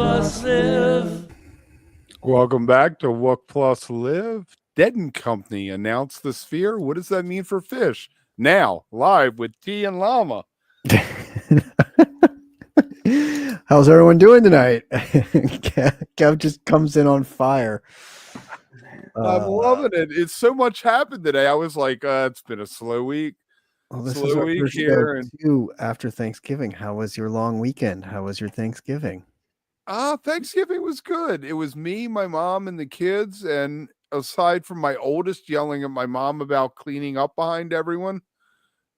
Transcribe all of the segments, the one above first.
Plus Live. Welcome back to Wook Plus Live. Dead & Company announced the Sphere. What does that mean for PHiSH? Now, live with T and Llama. How's everyone doing tonight? Kev just comes in on fire. I'm loving it. It's so much happened today. I was like, it's been a slow week. Well, this slow is our week first here. show too after Thanksgiving. How was your long weekend? How was your Thanksgiving? Thanksgiving was good. It was me, my mom, and the kids. And aside from my oldest yelling at my mom about cleaning up behind everyone,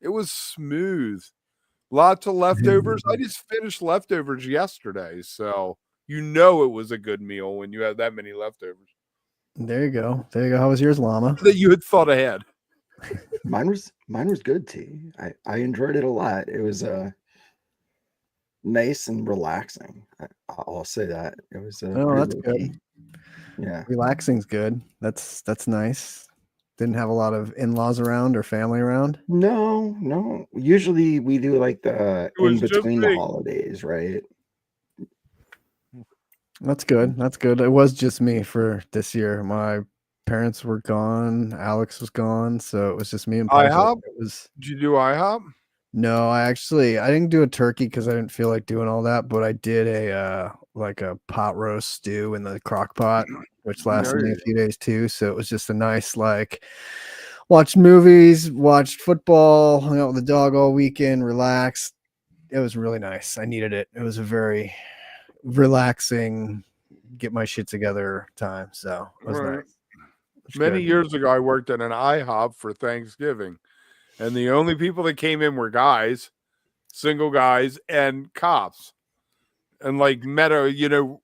it was smooth. Lots of leftovers. I just finished leftovers yesterday. So you know it was a good meal when you have that many leftovers. There you go. There you go. How was yours, Llama? That you had thought ahead. Mine was good, T. I enjoyed it a lot. It was nice and relaxing. I'll say that. It was that's good. Yeah. Relaxing's good. That's nice. Didn't have a lot of in-laws around or family around? No. Usually we do like the in between the holidays, right? That's good. That's good. It was just me for this year. My parents were gone. Alex was gone, so it was just me and IHOP. Did you do IHOP? No, I didn't do a turkey because I didn't feel like doing all that, but I did a pot roast stew in the crock pot, which lasted me a few days too. So it was just a nice watched movies, watched football, hung out with the dog all weekend, relaxed. It was really nice. I needed it. It was a very relaxing, get my shit together time. So it was nice. Many years ago, I worked at an IHOP for Thanksgiving, and the only people that came in were guys, single guys, and cops, and like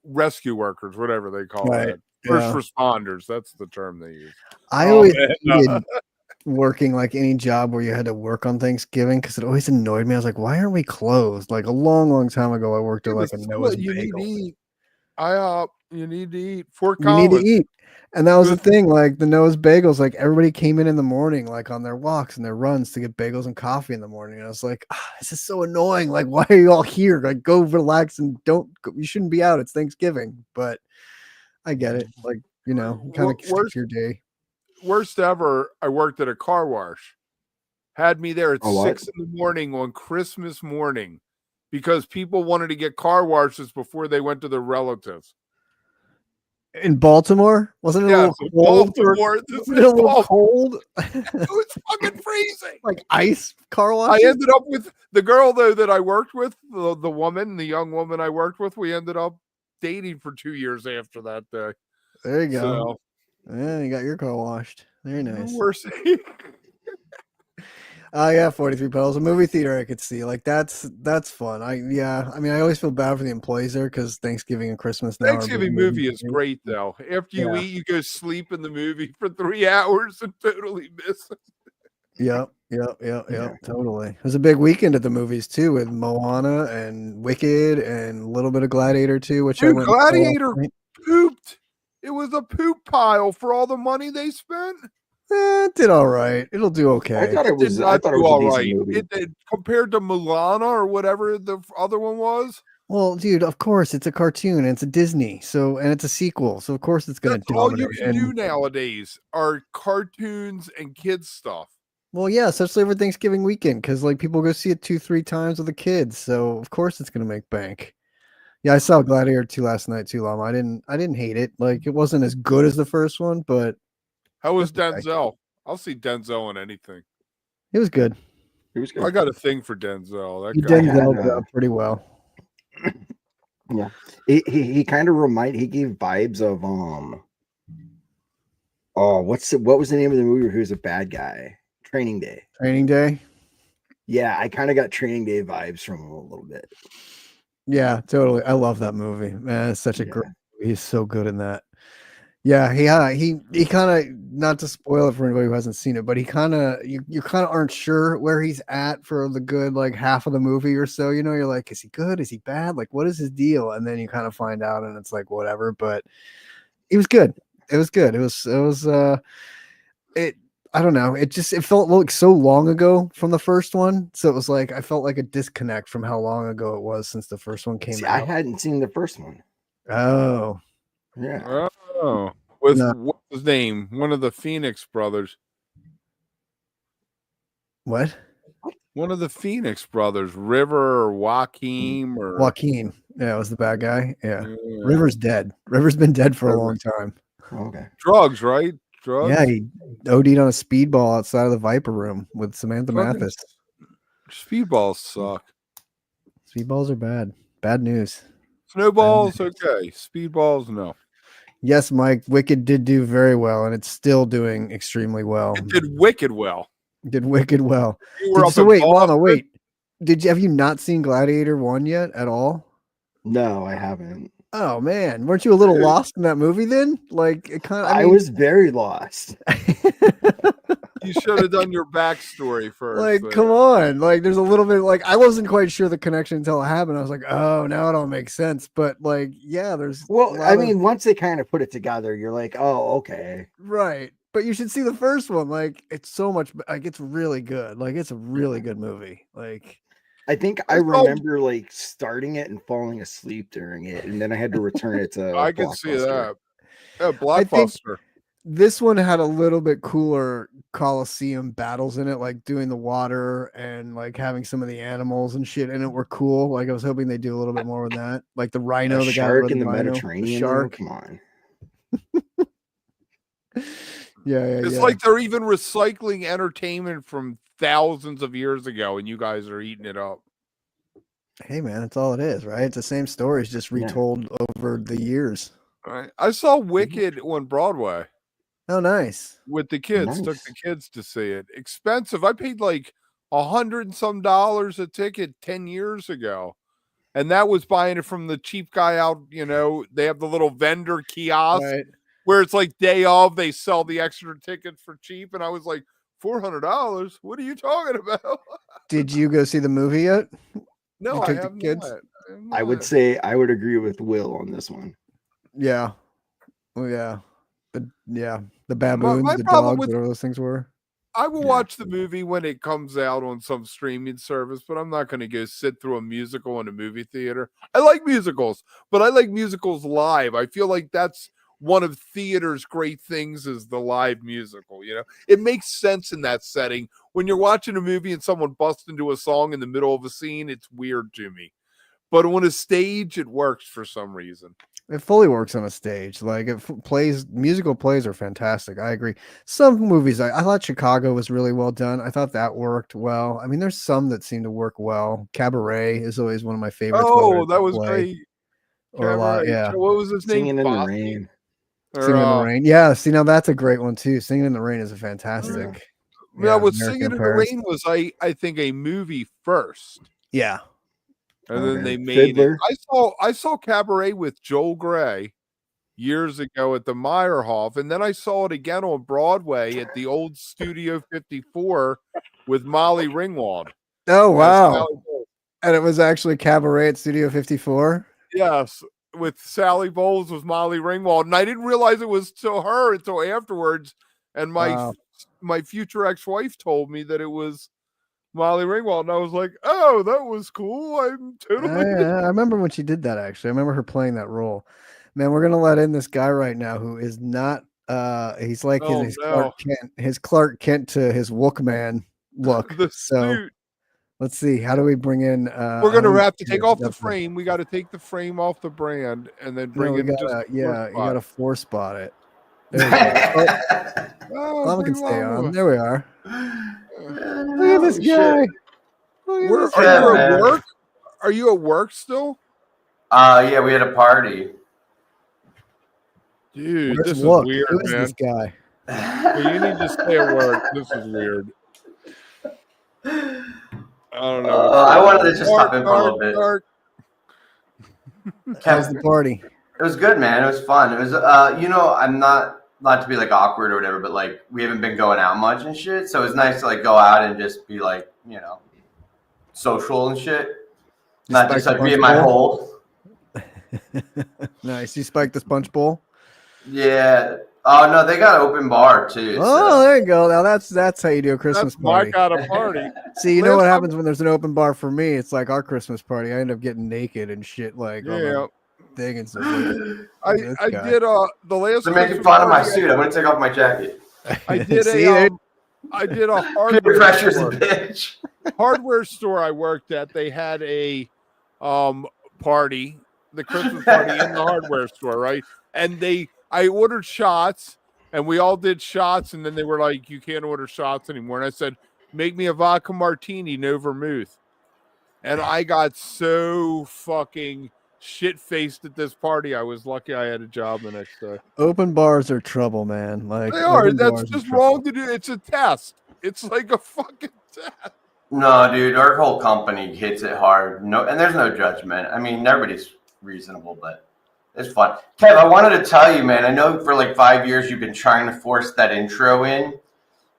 rescue workers, whatever they call it, first responders. That's the term they use. I always hated working like any job where you had to work on Thanksgiving because it always annoyed me. I was like, why aren't we closed? Like a long time ago, I worked at like a Noah's Bagel. IHOP, you need to eat. Fort Collins. You need to eat. And that was the thing, like the Noah's Bagels, like everybody came in the morning, like on their walks and their runs to get bagels and coffee in the morning. And I was like, this is so annoying. Like, why are you all here? Like, go relax and you shouldn't be out. It's Thanksgiving. But I get it. Like, kind of skip your day. Worst ever, I worked at a car wash. Had me there at 6 a.m. on Christmas morning because people wanted to get car washes before they went to their relatives. In Baltimore? Wasn't it a little cold? Baltimore. Was it a little cold? It was fucking freezing. Like ice car wash? I ended up with the girl, though, that I worked with, the young woman I worked with. We ended up dating for 2 years after that day. There you go. Yeah, you got your car washed. Very nice. Yeah, 43 Pedals, a movie theater I could see. Like that's fun. I always feel bad for the employees there because Thanksgiving and Christmas now. Thanksgiving movie is great though. After you eat, you go sleep in the movie for 3 hours and totally miss it. Yep. Totally. It was a big weekend at the movies too, with Moana and Wicked and a little bit of Gladiator too, which I went. Gladiator pooped. It was a poop pile for all the money they spent. It did all right. It'll do okay. I thought it was all right. It compared to Moana or whatever the other one was. Well, dude, of course it's a cartoon and it's a Disney, and it's a sequel, so of course it's going to dominate. All you can do nowadays are cartoons and kids stuff. Well, yeah, especially over Thanksgiving weekend, because like people go see it 2-3 times with the kids, so of course it's going to make bank. Yeah, I saw Gladiator 2 last night too, Llama. I didn't hate it. Like it wasn't as good as the first one, but. How was Denzel? I'll see Denzel in anything. It was good. I got a thing for Denzel. Denzel pretty well. Yeah, he kind of he gave vibes of what was the name of the movie where he was a bad guy? Training Day. Training Day. Yeah, I kind of got Training Day vibes from him a little bit. Yeah, totally. I love that movie, man. It's such a great movie. He's so good in that. Yeah, he kind of, not to spoil it for anybody who hasn't seen it, but he kind of, you kind of aren't sure where he's at for the good like half of the movie or so. You're like, is he good? Is he bad? Like, what is his deal? And then you kind of find out, and it's like whatever. But it was good. It was good. It was. I don't know. It felt like so long ago from the first one. So it was like I felt like a disconnect from how long ago it was since the first one came out. I hadn't seen the first one. Oh, Yeah. Oh, with No. what's his name? One of the Phoenix brothers. what? One of the Phoenix brothers, River or Joaquin or Joaquin. Yeah, was the bad guy. Yeah. yeah. River's dead. River's been dead for a long time. Okay. Drugs, right? Drugs. Yeah, he OD'd on a speedball outside of the Viper Room with Samantha Fucking Mathis. Speedballs suck. Speedballs are bad. Bad news. Snowballs, okay. Speedballs, no. Yes, Mike. Wicked did do very well, and it's still doing extremely well. It did wicked well. Did wicked well. You were up So in wait, Boston? Lana, wait. Have you not seen Gladiator 1 yet at all? No, I haven't. Oh man, weren't you a little Dude. lost in that movie then? Like it kind of I was very lost. You should have done your backstory first. like but- come on. Like there's a little bit like I wasn't quite sure the connection until it happened. I was like, "Oh, now it all makes sense." But like, yeah, there's Well, I mean, once they kind of put it together, you're like, oh, okay. right. But you should see the first one. Like it's so much like it's really good. Like it's a really good movie. Like I think I remember like starting it and falling asleep during it, and then I had to return it to. I can see that. Yeah, I think Blockbuster. this one had a little bit cooler Coliseum battles in it, like doing the water and like having some of the animals and shit in it were cool. Like I was hoping they'd do a little bit more with that. Like the rhino, A the shark guy in the rhino, Mediterranean. shark. Come on. Yeah, It's yeah. like they're even recycling entertainment from thousands of years ago, and you guys are eating it up. Hey man, that's all it is, right? It's the same stories just Yeah. retold over the years. Right? I saw Wicked on Broadway Oh, nice. with the kids. Took Nice. the kids to see it. Expensive. I paid like $100 and some a ticket 10 years ago. And that was buying it from the cheap guy out, you know, they have the little vendor kiosk Right. where it's like day of, they sell the extra ticket for cheap. And I was like, $400? What are you talking about? Did you go see the movie yet? No, You I took the have kids? not. I would say I would agree with Will on this one. Yeah. Oh yeah. The baboons, my the problem dogs, with- whatever those things were. I will Yeah. watch the movie when it comes out on some streaming service, but I'm not going to go sit through a musical in a movie theater. I like musicals, but I like musicals live. I feel like that's one of theater's great things is the live musical. You know, it makes sense in that setting. When you're watching a movie and someone busts into a song in the middle of a scene, it's weird to me. But on a stage, it works for some reason. It fully works on a stage. Like musical plays are fantastic. I agree. Some movies, I thought Chicago was really well done. I thought that worked well. I mean, there's some that seem to work well. Cabaret is always one of my favorites. Oh, that was great. Or a lot, Cabaret. yeah. What was his name? Singing in the Fosse? rain. Or, Singing in the Rain. Yeah, see, now that's a great one too. Singing in the Rain is a fantastic. Yeah, what American Singing in the Paris. Rain was, I think, a movie first. Yeah. And then Okay. they made Fiddler. it. I saw Cabaret with Joel Grey years ago at the Meyerhoff, and then I saw it again on Broadway at the old Studio 54 with Molly Ringwald. Oh wow. Sally Bowles. And it was actually Cabaret at Studio 54. Yes, with Sally Bowles with Molly Ringwald, and I didn't realize it was to her until afterwards. And Wow. my future ex-wife told me that it was Molly Ringwald, and I was like, "Oh, that was cool." I'm totally. I remember when she did that actually. I remember her playing that role. Man, we're gonna let in this guy right now who is not he's like Oh, his no. Clark Kent to his Wook man look. The So suit. let's see. How do we bring in We're gonna have to yeah, take off the definitely. frame. We got to take the frame off the brand and then No, bring we in gotta, just you gotta four spot it. There we go. Oh, Lama can bring stay Lama. on. There we are. Look at this shit. guy. Look at Where this are guy. you man. at work? Are you at work still? Yeah, we had a party. Dude, Where's this is Wook? weird, Who is man. this guy? Well, you need to stay at work. This is weird. I don't know. I wanted to just hop in for a little bit. How's the party? It was good, man. It was fun. It was, I'm not to be like awkward or whatever, but like we haven't been going out much and shit. So it was nice to like go out and just be like, social and shit. Not just like be in my hole. Nice. You spiked the sponge bowl. Yeah. Oh no, they got an open bar too. Oh, there you go. Now that's how you do a Christmas That's my party. kind of party. See, you know Last what time- happens when there's an open bar for me? It's like our Christmas party. I end up getting naked and shit. Like, on Yeah. the thing and stuff. Like, I did the last. They're making Christmas fun of my party suit. I'm gonna take off my jacket. I did See, I did a Peer hardware pressure's a store. bitch. Hardware store I worked at. They had a party, the Christmas party in the hardware store, right? And I ordered shots, and we all did shots, and then they were like, "You can't order shots anymore." And I said, "Make me a vodka martini, no vermouth." And I got so fucking shit-faced at this party. I was lucky I had a job the next day. open bars are trouble, man. Like They are. open That's bars are just trouble. wrong to do. It's a test. It's like a fucking test. No, dude, our whole company hits it hard. No, and there's no judgment. I mean, everybody's reasonable, but it's fun. Kev, I wanted to tell you, man. I know for like 5 years you've been trying to force that intro in,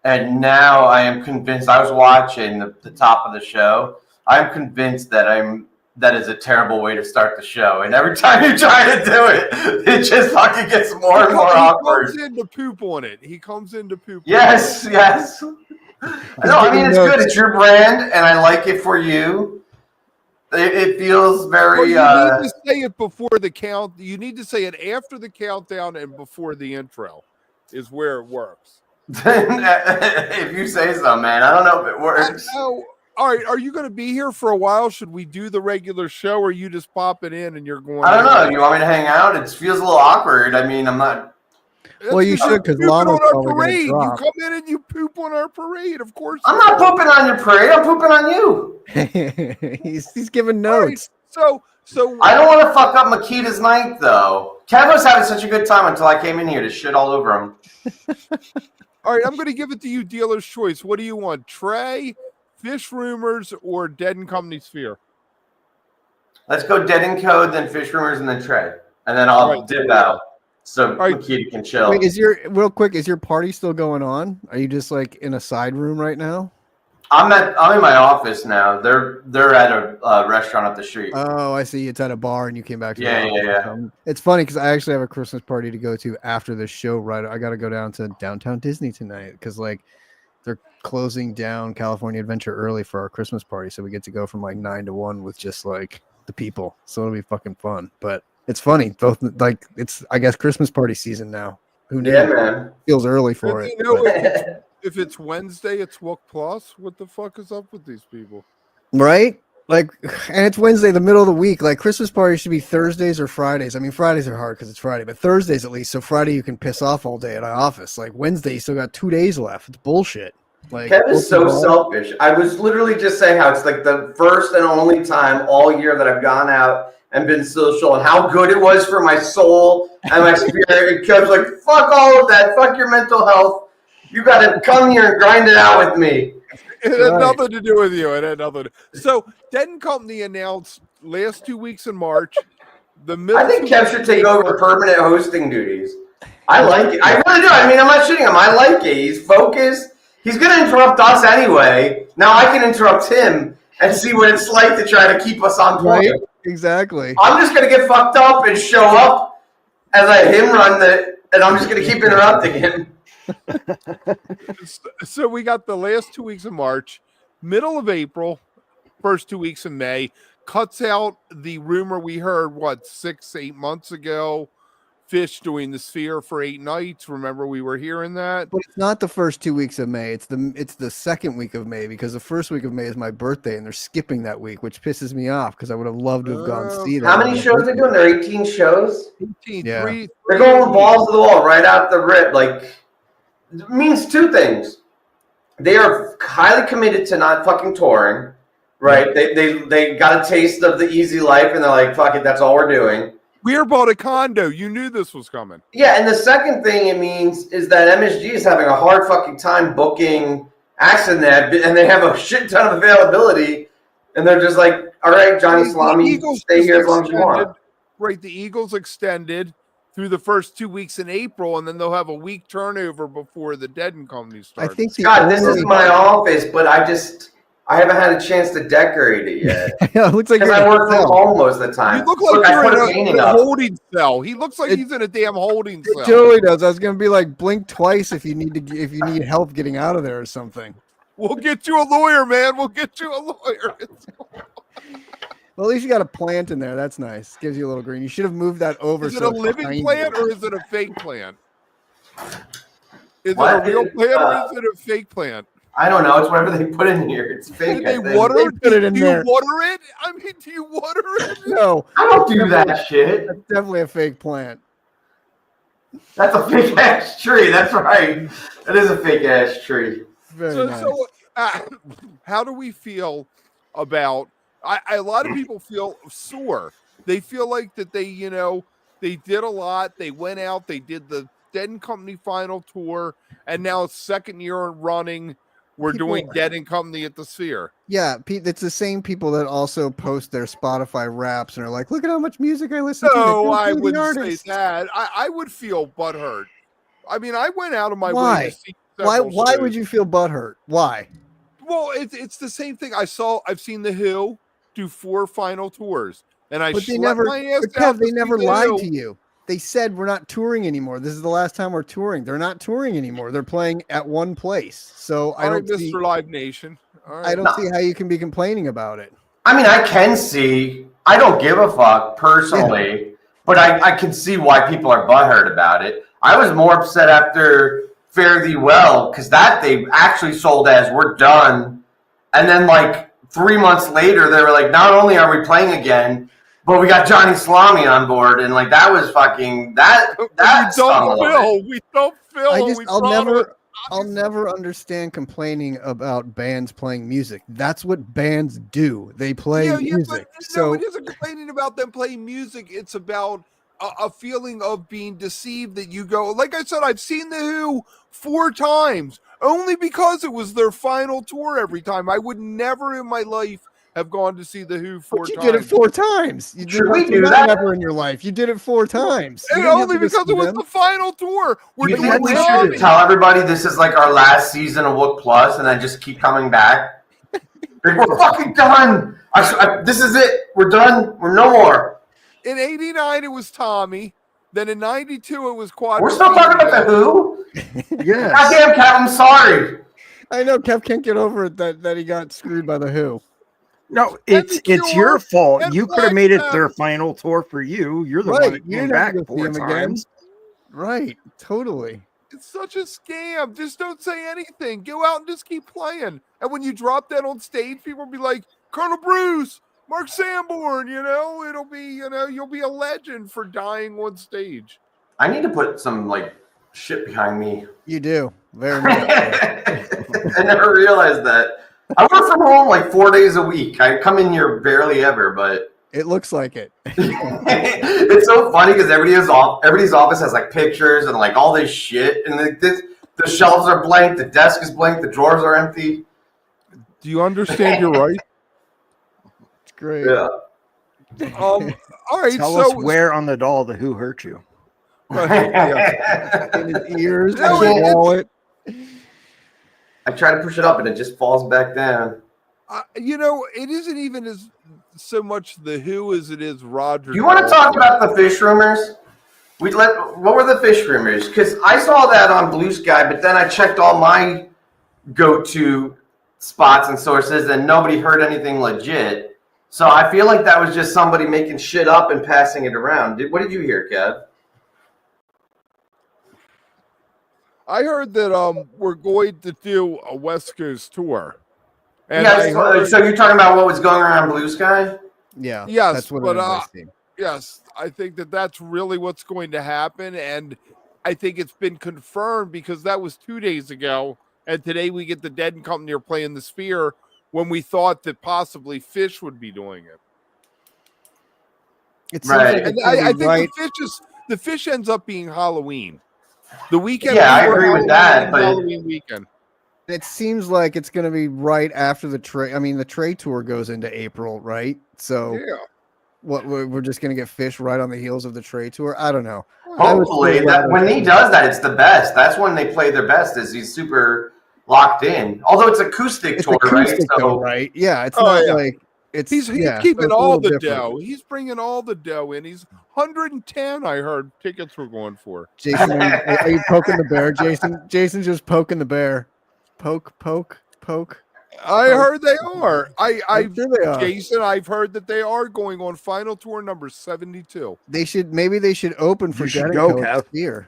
and now I am convinced. I was watching the top of the show. I'm convinced that is a terrible way to start the show. And every time you try to do it, it just fucking gets more and more awkward. He comes in to poop on it. He comes in to poop. Yes, yes. No, I mean, it's good. It's your brand, and I like it for you. It feels very... Well, you need to say it before the count. You need to say it after the countdown and before the intro is where it works. If you say so, man. I don't know if it works. All right, are you going to be here for a while? Should we do the regular show, or are you just popping in and you're going? I don't know. You want me to hang out? It feels a little awkward. I mean, I'm not. Well, you should, because Lana's Lana's on our parade. You drop. come in and you poop on our parade. Of course. I'm not pooping on your parade. I'm pooping on you. he's giving notes. Right, so I don't want to fuck up Makita's night, though. Kev was having such a good time until I came in here to shit all over him. All right, I'm going to give it to you, dealer's choice. What do you want, Trey, PHiSH Rumors, or Dead and Company Sphere? Let's go Dead and Code, then PHiSH Rumors, and then Trey. And then I'll dip out so Makita can chill. Wait, is your party still going on? Are you just like in a side room right now? I'm in my office now. They're at a restaurant up the street. Oh, I see. It's at a bar and you came back to Yeah. It's funny because I actually have a Christmas party to go to after the show. Right, I got to go down to downtown Disney tonight because like they're closing down California Adventure early for our Christmas party, so we get to go from like 9 to 1 with just like the people. So it'll be fucking fun. But it's funny, both like it's I guess Christmas party season now. Who knew? Yeah, man. Feels early for it. You know, if it's Wednesday, it's Wook Plus. What the fuck is up with these people? Right? Like, and it's Wednesday, the middle of the week. Like, Christmas parties should be Thursdays or Fridays. I mean, Fridays are hard because it's Friday, but Thursdays at least. So Friday you can piss off all day at our office. Like Wednesday, you still got 2 days left. It's bullshit. Like, Kev is so selfish. I was literally just saying how it's like the first and only time all year that I've gone out and been social, and how good it was for my soul and my spirit. And Kev's like, fuck all of that. Fuck your mental health. You got to come here and grind it out with me. It had nothing to do with you. It had nothing. So, Dead and Company announced last 2 weeks in March. I think Kev should take over permanent hosting duties. I like it. I really do. I mean, I'm not shitting him. I like it. He's focused. He's going to interrupt us anyway. Now I can interrupt him and see what it's like to try to keep us on point. Right? Exactly. I'm just going to get fucked up and show up and let him run and I'm just going to keep interrupting him. So we got the last 2 weeks of March, middle of April, first 2 weeks of May. Cuts out the rumor we heard 6-8 months ago. PHiSH doing the Sphere for 8 nights. Remember, we were hearing that. But it's not the first 2 weeks of May. It's the second week of May because the first week of May is my birthday, and they're skipping that week, which pisses me off because I would have loved to have gone to see that. How many shows are they doing? They're 18 shows. 18. Yeah. They're going balls to the wall right out the rip. Like, it means two things. They are highly committed to not fucking touring, right? They got a taste of the easy life, and they're like, fuck it, that's all we're doing. We bought a condo. You knew this was coming. Yeah, and the second thing it means is that MSG is having a hard fucking time booking acts in that, and they have a shit ton of availability, and they're just like, all right, Johnny Salami, stay here as long as you want. Right, the Eagles extended through the first 2 weeks in April, and then they'll have a week turnover before the Dead and Company starts. I think Scott, this is my office, but I haven't had a chance to decorate it yet. It looks like because I work from home most of the time. You look like I put you're in a up. holding cell. He looks like he's in a damn holding cell. It totally does. I was gonna be like, blink twice if you need help getting out of there or something. We'll get you a lawyer, man. We'll get you a lawyer. Well, at least you got a plant in there. That's nice. Gives you a little green. You should have moved that over. Is it so a it's living behind plant you. or is it a fake plant? Is What? it a real plant or is it a fake plant? I don't know. It's whatever they put in here. It's fake. Did they I think. water They it? put it in do there. you water it? I mean, do you water it? No, I don't do that shit. that's definitely a fake plant. That's a fake ass tree. That's right. That is a fake ass tree. Very nice. How do we feel about? A lot of people feel sore. They feel like that they did a lot. They went out. They did the Dead and Company final tour, and now it's second year running. We're doing Dead and Company at the Sphere. Yeah, it's the same people that also post their Spotify raps and are like, "Look at how much music I listen to." No, I wouldn't say that. I would feel butthurt. I mean, I went out of my way to see. Why would you feel butthurt? Why? Well, it's the same thing. I've seen the Who do 4 final tours, and I slept my ass out. They never lied to you. They said we're not touring anymore. This is the last time we're touring. They're not touring anymore. They're playing at one place. So I don't see Mr. Live Nation. I don't see how you can be complaining about it. I mean, I can see. I don't give a fuck personally, but I can see why people are butthurt about it. I was more upset after Fare Thee Well because that they actually sold as we're done, and then like 3 months later they were like, not only are we playing again, but we got Johnny Salami on board, and like that was fucking that. We don't fill. I'll never understand complaining about bands playing music. That's what bands do. They play music. No, it isn't complaining about them playing music. It's about a feeling of being deceived that you go, like I said, I've seen the Who 4 times only because it was their final tour every time. I would never in my life have gone to see the Who 4 times. You did it 4 times. You Should we do that ever in your life? You did it 4 times. And only because it was the final tour. You think we should tell everybody this is like our last season of Wook Plus and then just keep coming back? Like, we're fucking done. This is it. We're done. We're no more. In 89, it was Tommy. Then in 92, it was Quad. We're still talking about the Who? Yes. Goddamn, Kev, I'm sorry. I know Kev can't get over it that he got screwed by the Who. No, it's your fault. You could have made it their final tour for you. You're the one that came back 4 times. Right, totally. It's such a scam. Just don't say anything. Go out and just keep playing. And when you drop that on stage, people will be like, Colonel Bruce, Mark Sanborn, it'll be, you'll be a legend for dying on stage. I need to put some like shit behind me. You do. Very much. I never realized that. I work from home like 4 days a week. I come in here barely ever, but it looks like it. It's so funny because everybody's office has like pictures and like all this shit, and the shelves are blank, the desk is blank, the drawers are empty. Do you understand you're right? It's great. Yeah. All right. Tell us where on the doll the Who hurt you. In his ears, in his wallet. I try to push it up and it just falls back down. It isn't even as so much the Who as it is Roger. Do you want to talk about the PHiSH Rumors? What were the PHiSH Rumors? Because I saw that on Blue Sky, but then I checked all my go-to spots and sources, and nobody heard anything legit. So I feel like that was just somebody making shit up and passing it around. What did you hear, Kev? I heard that we're going to do a West Coast tour. And so you're talking about what was going around Blue Sky? Yeah. Yes, that's what but yes, I think that's really what's going to happen, and I think it's been confirmed because that was 2 days ago, and today we get the Dead and Company are playing the Sphere when we thought that possibly PHiSH would be doing it. It right. Like I think the PHiSH ends up being Halloween. The weekend. Yeah, I agree with that. But Halloween weekend. It seems like it's going to be right after the Trey. I mean, the Trey tour goes into April, right? So, yeah. What we're just going to get PHiSH right on the heels of the Trey tour? I don't know. Hopefully, when he does that, it's the best. That's when they play their best. Is he's super locked in. Although it's acoustic tour, acoustic right? Though, right? Yeah, it's not like it's. He's yeah, keeping so all the different. dough. He's bringing all the dough in. He's 110. I heard tickets were going for. Jason, are you poking the bear, Jason? Jason's just poking the bear. Poke. I heard they are. I'm sure they are. Jason, I've heard that they are going on final tour number 72. They should open for You should Dead go, Co. at Kev. the Sphere.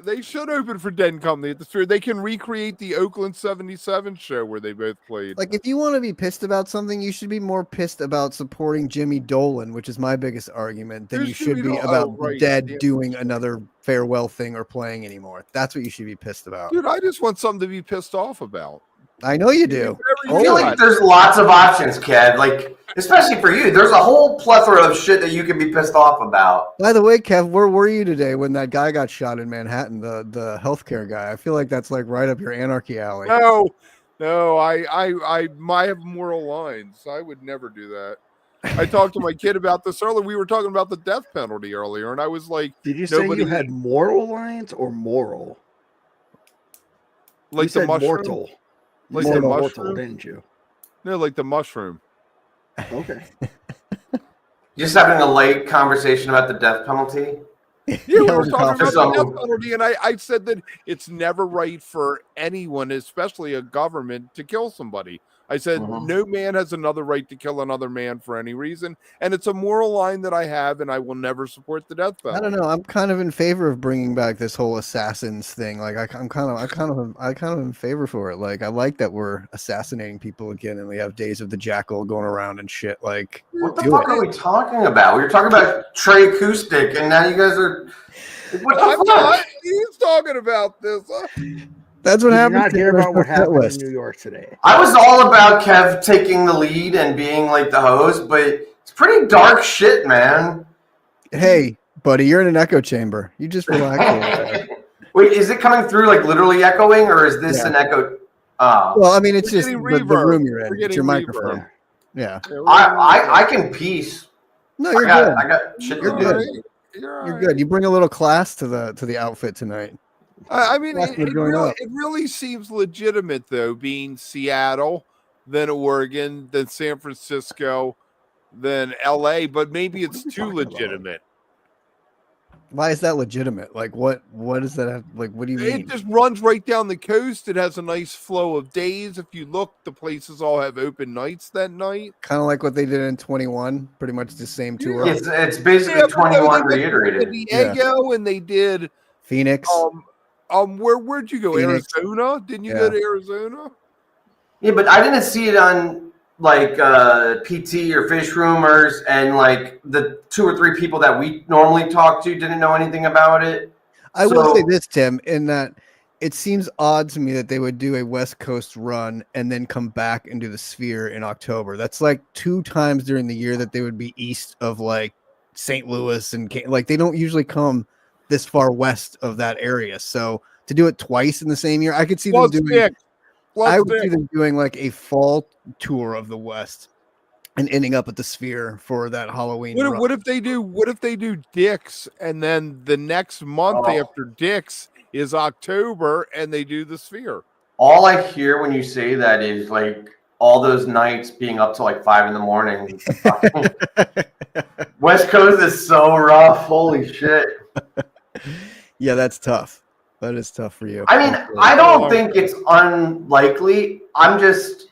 They should open for Dead Company at the Sphere. They can recreate the Oakland 77 show where they both played. Like, if you want to be pissed about something, you should be more pissed about supporting Jimmy Dolan, which is my biggest argument, than Who's you should Jimmy be Dolan? about Oh, right. Dead Yeah. doing another farewell thing or playing anymore. That's what you should be pissed about. Dude, I just want something to be pissed off about. I know you do. I feel like there's lots of options, Kev. Like, especially for you, there's a whole plethora of shit that you can be pissed off about. By the way, Kev, where were you today when that guy got shot in Manhattan, the healthcare guy? I feel like that's like right up your anarchy alley. No, I might have moral lines. I would never do that. I talked to my kid about this earlier. We were talking about the death penalty earlier, and I was like, Did you say you had moral lines or moral? Like you the mushroom? Mortal. Like you the mortal, mushroom? didn't you? No, like the mushroom. Okay. Just having a light conversation about the death penalty. Yeah, we were talking about Just the death penalty, and I said that it's never right for anyone, especially a government, to kill somebody. I said, no man has another right to kill another man for any reason. And it's a moral line that I have, and I will never support the death penalty. I don't know. I'm kind of in favor of bringing back this whole assassins thing. Like, I'm kind of in favor for it. Like, I like that we're assassinating people again, and we have Days of the Jackal going around and shit. Like, what the fuck are we talking about? We were talking about Trey Acoustic, and now you guys are. What the fuck? He's talking about this. That's what happened. Not hear about what happened in New York today. I was all about Kev taking the lead and being like the host, but it's pretty dark shit, man. Hey, buddy, you're in an echo chamber. You just relax. Wait, is it coming through like literally echoing, or is this an echo? Well, I mean, it's just the room you're in. It's your microphone. Yeah. I can piece. No, you're good. I got shit to do. You're good. You bring a little class to the outfit tonight. I mean, it really seems legitimate, though, being Seattle, then Oregon, then San Francisco, then LA, but maybe it's too legitimate. Why is that legitimate? Like, what does that have? Like, what do you mean? It just runs right down the coast. It has a nice flow of days. If you look, the places all have open nights that night. Kind of like what they did in 21, pretty much the same tour. It's basically 21 reiterated. San Diego, and they did Phoenix. Where'd you go? Phoenix. Arizona? Didn't you go to Arizona? Yeah, but I didn't see it on like PT or PHiSH Rumors, and like the 2 or 3 people that we normally talk to didn't know anything about it. I will say this, Tim, in that it seems odd to me that they would do a West Coast run and then come back into the Sphere in October. That's like 2 times during the year that they would be east of like St. Louis, and like they don't usually come this far west of that area. So to do it twice in the same year, I could see them doing. I would see them doing like a fall tour of the West and ending up at the Sphere for that Halloween. What if they do Dick's, and then the next month after Dick's is October, and they do the Sphere? All I hear when you say that is like all those nights being up till like 5 a.m. West Coast is so rough. Holy shit. Yeah, that's tough. That is tough for you. I mean, I don't think it's unlikely. I'm just,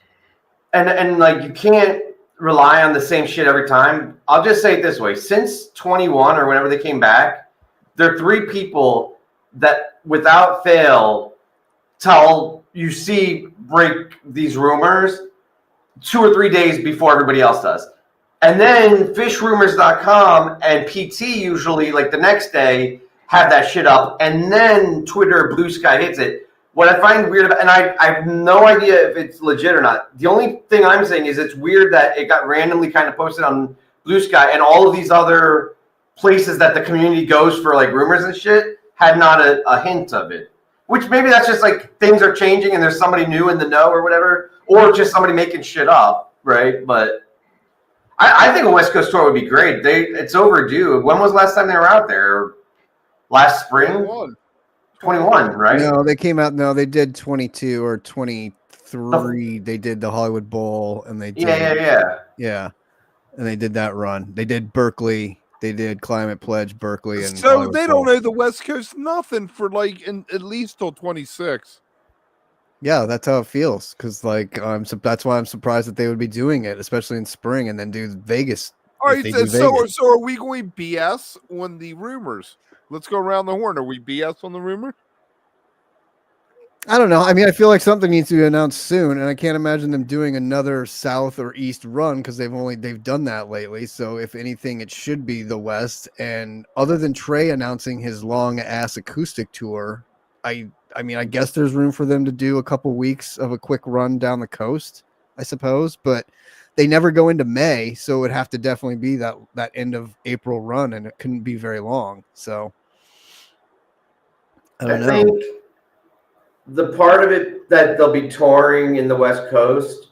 and like you can't rely on the same shit every time. I'll just say it this way: since 21 or whenever they came back, there are 3 people that, without fail, break these rumors 2 or 3 days before everybody else does. And then PHiSHRumors.com and PT usually like the next day have that shit up, and then Twitter, Blue Sky hits it. What I find weird about, and I have no idea if it's legit or not. The only thing I'm saying is it's weird that it got randomly kind of posted on Blue Sky, and all of these other places that the community goes for like rumors and shit had not a hint of it. Which maybe that's just like things are changing and there's somebody new in the know or whatever, or just somebody making shit up, right? But I think a West Coast tour would be great. It's overdue. When was the last time they were out there? Last spring? 21, right? No, they came out. No, they did 22 or 23. They did the Hollywood Bowl, and they did. Yeah. And they did that run. They did Berkeley. They did Climate Pledge, Berkeley, and so they don't know the West Coast nothing for like at least till 26. Yeah, that's how it feels. Because that's why I'm surprised that they would be doing it, especially in spring, and then do Vegas. All if right, they do so Vegas. are we going BS on the rumors? Let's go around the horn. Are we BS on the rumor? I don't know. I mean, I feel like something needs to be announced soon, and I can't imagine them doing another south or east run because they've done that lately. So if anything, it should be the west. And other than Trey announcing his long ass acoustic tour, I mean, I guess there's room for them to do a couple weeks of a quick run down the coast, I suppose. But they never go into May, so it would have to definitely be that end of April run, and it couldn't be very long. So I don't know. think the part of it that they'll be touring in the West Coast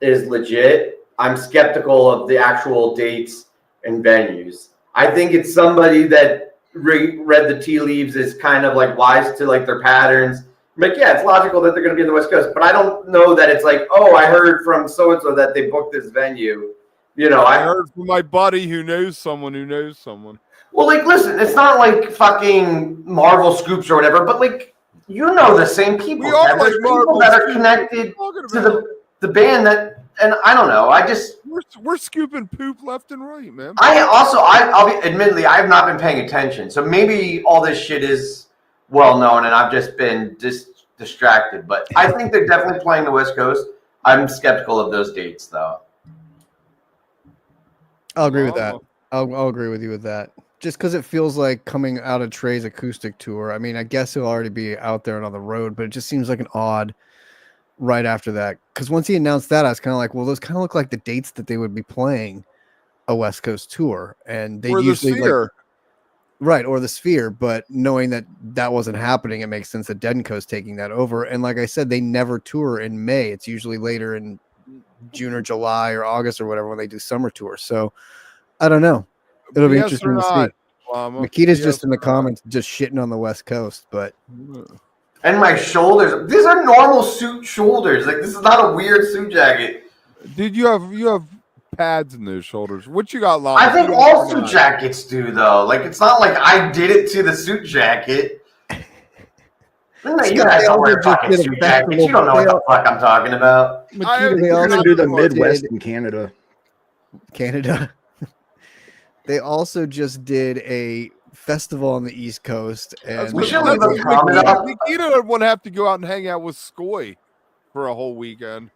is legit. I'm skeptical of the actual dates and venues. I think it's somebody that read the tea leaves, is kind of like wise to like their patterns. Like, yeah, it's logical that they're going to be in the West Coast, but I don't know that it's like, oh, I heard from so-and-so that they booked this venue. You know, I heard from my buddy who knows someone who knows someone. Well, like, listen, it's not like fucking Marvel scoops or whatever, but like, you know, the same people. We are like people that are connected to the band that, and I don't know. I just we're scooping poop left and right, man. I'll be admittedly, I have not been paying attention, so maybe all this shit is well known, and I've just been distracted. But I think they're definitely playing the West Coast. I'm skeptical of those dates, though. I'll agree with that. I'll agree with you with that. Just because it feels like coming out of Trey's acoustic tour. I mean, I guess he'll already be out there and on the road, but it just seems like an odd right after that. Because once he announced that, I was kind of like, well, those kind of look like the dates that they would be playing a West Coast tour, and they usually right, or the Sphere. But knowing that wasn't happening, it makes sense that Dead & Co's taking that over. And like I said, they never tour in May. It's usually later in June or July or August or whatever when they do summer tours. So I don't know. It'll be interesting to see. Makita's just in the comments, just shitting on the West Coast, but and my shoulders. These are normal suit shoulders. Like, this is not a weird suit jacket. Dude, you have pads in those shoulders. What you got, Llama? I think all suit jackets do, though. Like, it's not like I did it to the suit jacket. You guys don't wear fucking suit jackets. You don't know what the fuck I'm talking about. You're gonna do the Midwest in Canada. They also just did a festival on the East Coast, and we should leave a comment up. Makita would have to go out and hang out with Skoy for a whole weekend.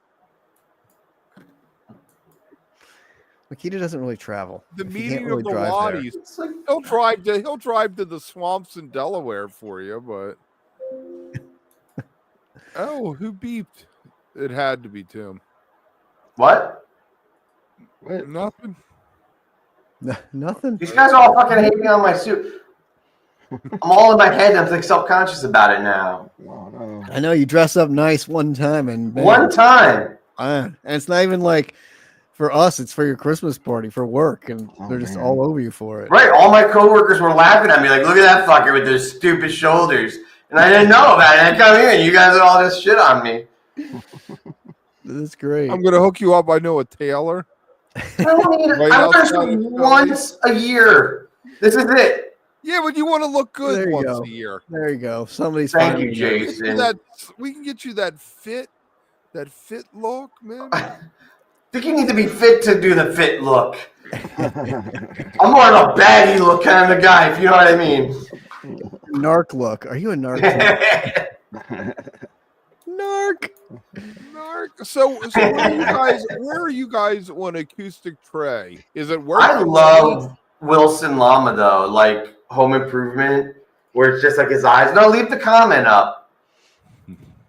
Makita doesn't really travel. The meeting of the Waddies. Like, he'll drive to the swamps in Delaware for you, but oh, who beeped? It had to be Tim. What? Nothing. Nothing. These guys are all fucking hating on my suit. I'm all in my head. And I'm like self-conscious about it now. Oh, no. I know you dress up nice one time, and one time, and it's not even like for us. It's for your Christmas party for work, and they're just all over you for it. Right? All my coworkers were laughing at me, like, "Look at that fucker with those stupid shoulders," and I didn't know about it. I come here, and you guys are all this shit on me. That's great. I'm gonna hook you up. I know a tailor. I wear once a year. This is it. Yeah, but you want to look good once a year. There you go. Somebody's thank you, Jason. We can get you that fit look, man. I think you need to be fit to do the fit look. I'm more of a baggy look kind of guy, if you know what I mean. Narc look. Are you a narc? Narc. So where are you guys on Acoustic Trey? Is it working? I love Wilson Llama though, like Home Improvement, where it's just like his eyes. No, leave the comment up.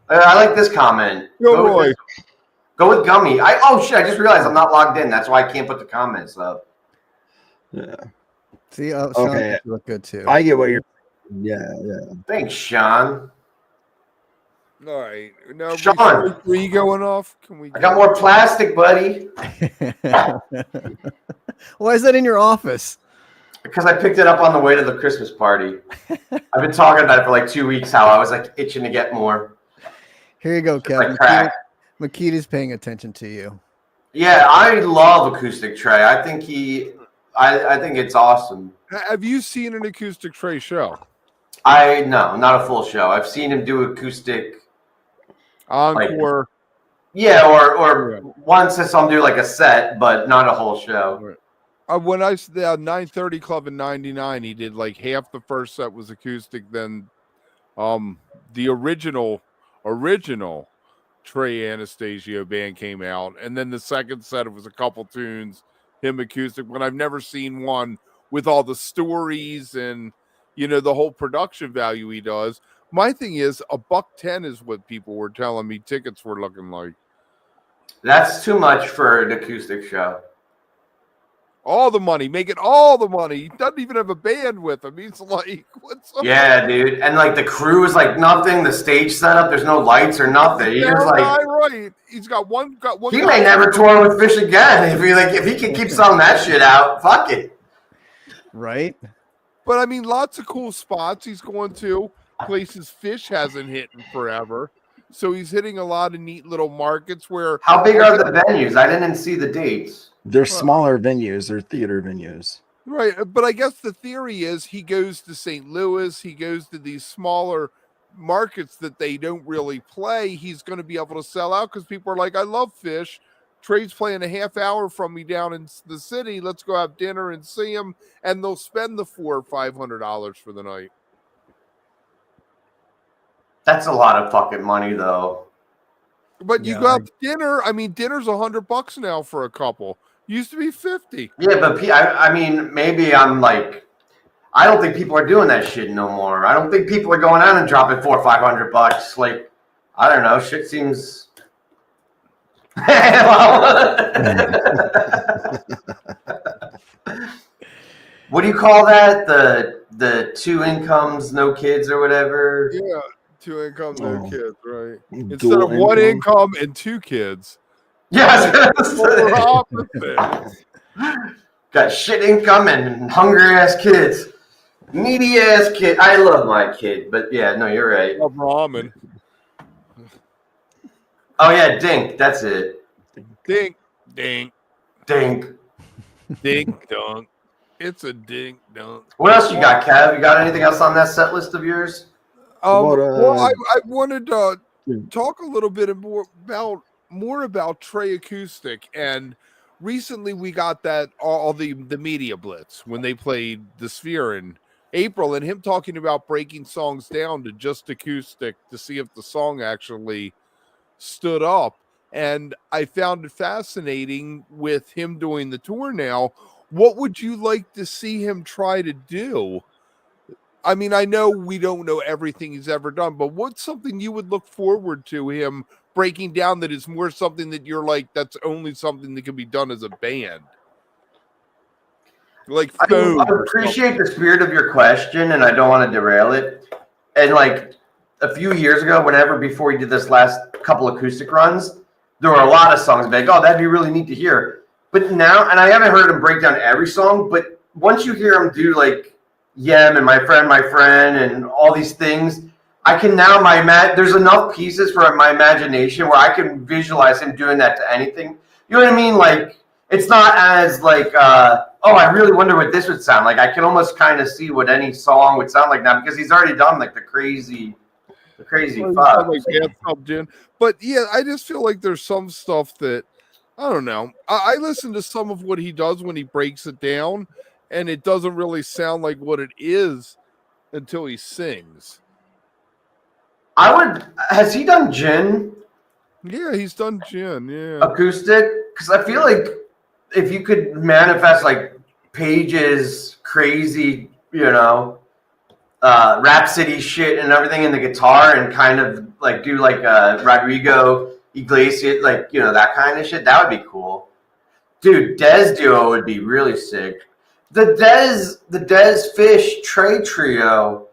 I like this comment. Go with Gummy. Oh shit! I just realized I'm not logged in. That's why I can't put the comments up. Yeah. See, okay. You look good too. I get what you're. Yeah. Thanks, Sean. All right. Now, Sean, are you going off? I got more plastic, buddy. Why is that in your office? Because I picked it up on the way to the Christmas party. I've been talking about it for like 2 weeks, how I was like itching to get more. Here you go, Kevin. Like Makita's paying attention to you. Yeah, I love Acoustic Trey. I think I think it's awesome. Have you seen an Acoustic Trey show? No, not a full show. I've seen him do acoustic Encore. Yeah, or once I saw him do like a set, but not a whole show. When I was at 930 Club in '99, he did like half the first set was acoustic. Then, the original Trey Anastasio band came out, and then the second set it was a couple tunes, him acoustic. But I've never seen one with all the stories and the whole production value he does. My thing is $110 is what people were telling me tickets were looking like. That's too much for an acoustic show. All the money, make it all the money. He doesn't even have a band with him. He's like, what's up? Yeah, dude. And like the crew is like nothing. The stage setup, there's no lights or nothing. He's just like, right. He's got one. He may never tour with PHiSH again if he can keep selling that shit out. Fuck it. Right. But I mean, lots of cool spots he's going to, places PHiSH hasn't hit in forever. So he's hitting a lot of neat little markets where. How big are the venues? I didn't see the dates. They're smaller venues. They're theater venues. Right. But I guess the theory is he goes to St. Louis. He goes to these smaller markets that they don't really play. He's going to be able to sell out because people are like, I love PHiSH. Trey's playing a half hour from me down in the city. Let's go have dinner and see him. And they'll spend the $400 or $500 for the night. That's a lot of fucking money, though. But you go out to dinner. I mean, dinner's $100 now for a couple. Used to be 50. Yeah, but I mean, maybe I'm like, I don't think people are doing that shit no more. I don't think people are going out and dropping $400 or $500. Like, I don't know. Shit seems. What do you call that? The 2 incomes, no kids, or whatever. Yeah, 2 incomes, no kids, right? Instead of 1 income and 2 kids. Yes. Got shit income and hungry ass kids, needy ass kid. I love my kid, but yeah, no, you're right. Love ramen. Oh yeah, dink. That's it. Dink. Dink. Dink dunk. It's a dink dunk. What else you got, Kev? You got anything else on that set list of yours? Well, I wanted to talk a little bit more about Trey Acoustic, and recently we got that all the media blitz when they played the Sphere in April, and him talking about breaking songs down to just acoustic to see if the song actually stood up. And I found it fascinating with him doing the tour now. What would you like to see him try to do? I mean, I know we don't know everything he's ever done, but what's something you would look forward to him breaking down that is more something that you're like, that's only something that can be done as a band? Like, I appreciate the spirit of your question, and I don't want to derail it. And like a few years ago, before he did this last couple acoustic runs, there were a lot of songs like, oh, that'd be really neat to hear. But now, and I haven't heard him break down every song, but once you hear him do like Yem and my friend, and all these things, I can now there's enough pieces for my imagination where I can visualize him doing that to anything. You know what I mean? Like, it's not as like, oh, I really wonder what this would sound like. I can almost kind of see what any song would sound like now because he's already done like the crazy fuck. But yeah, I just feel like there's some stuff that I don't know. I listen to some of what he does when he breaks it down, and it doesn't really sound like what it is until he sings. Has he done Gin? Yeah, he's done Gin, yeah. Acoustic? Because I feel like if you could manifest like Page's crazy, Rhapsody shit and everything in the guitar and kind of like do like Rodrigo Iglesias, like, that kind of shit, that would be cool. Dude, Dez duo would be really sick. The Dez PHiSH Trey trio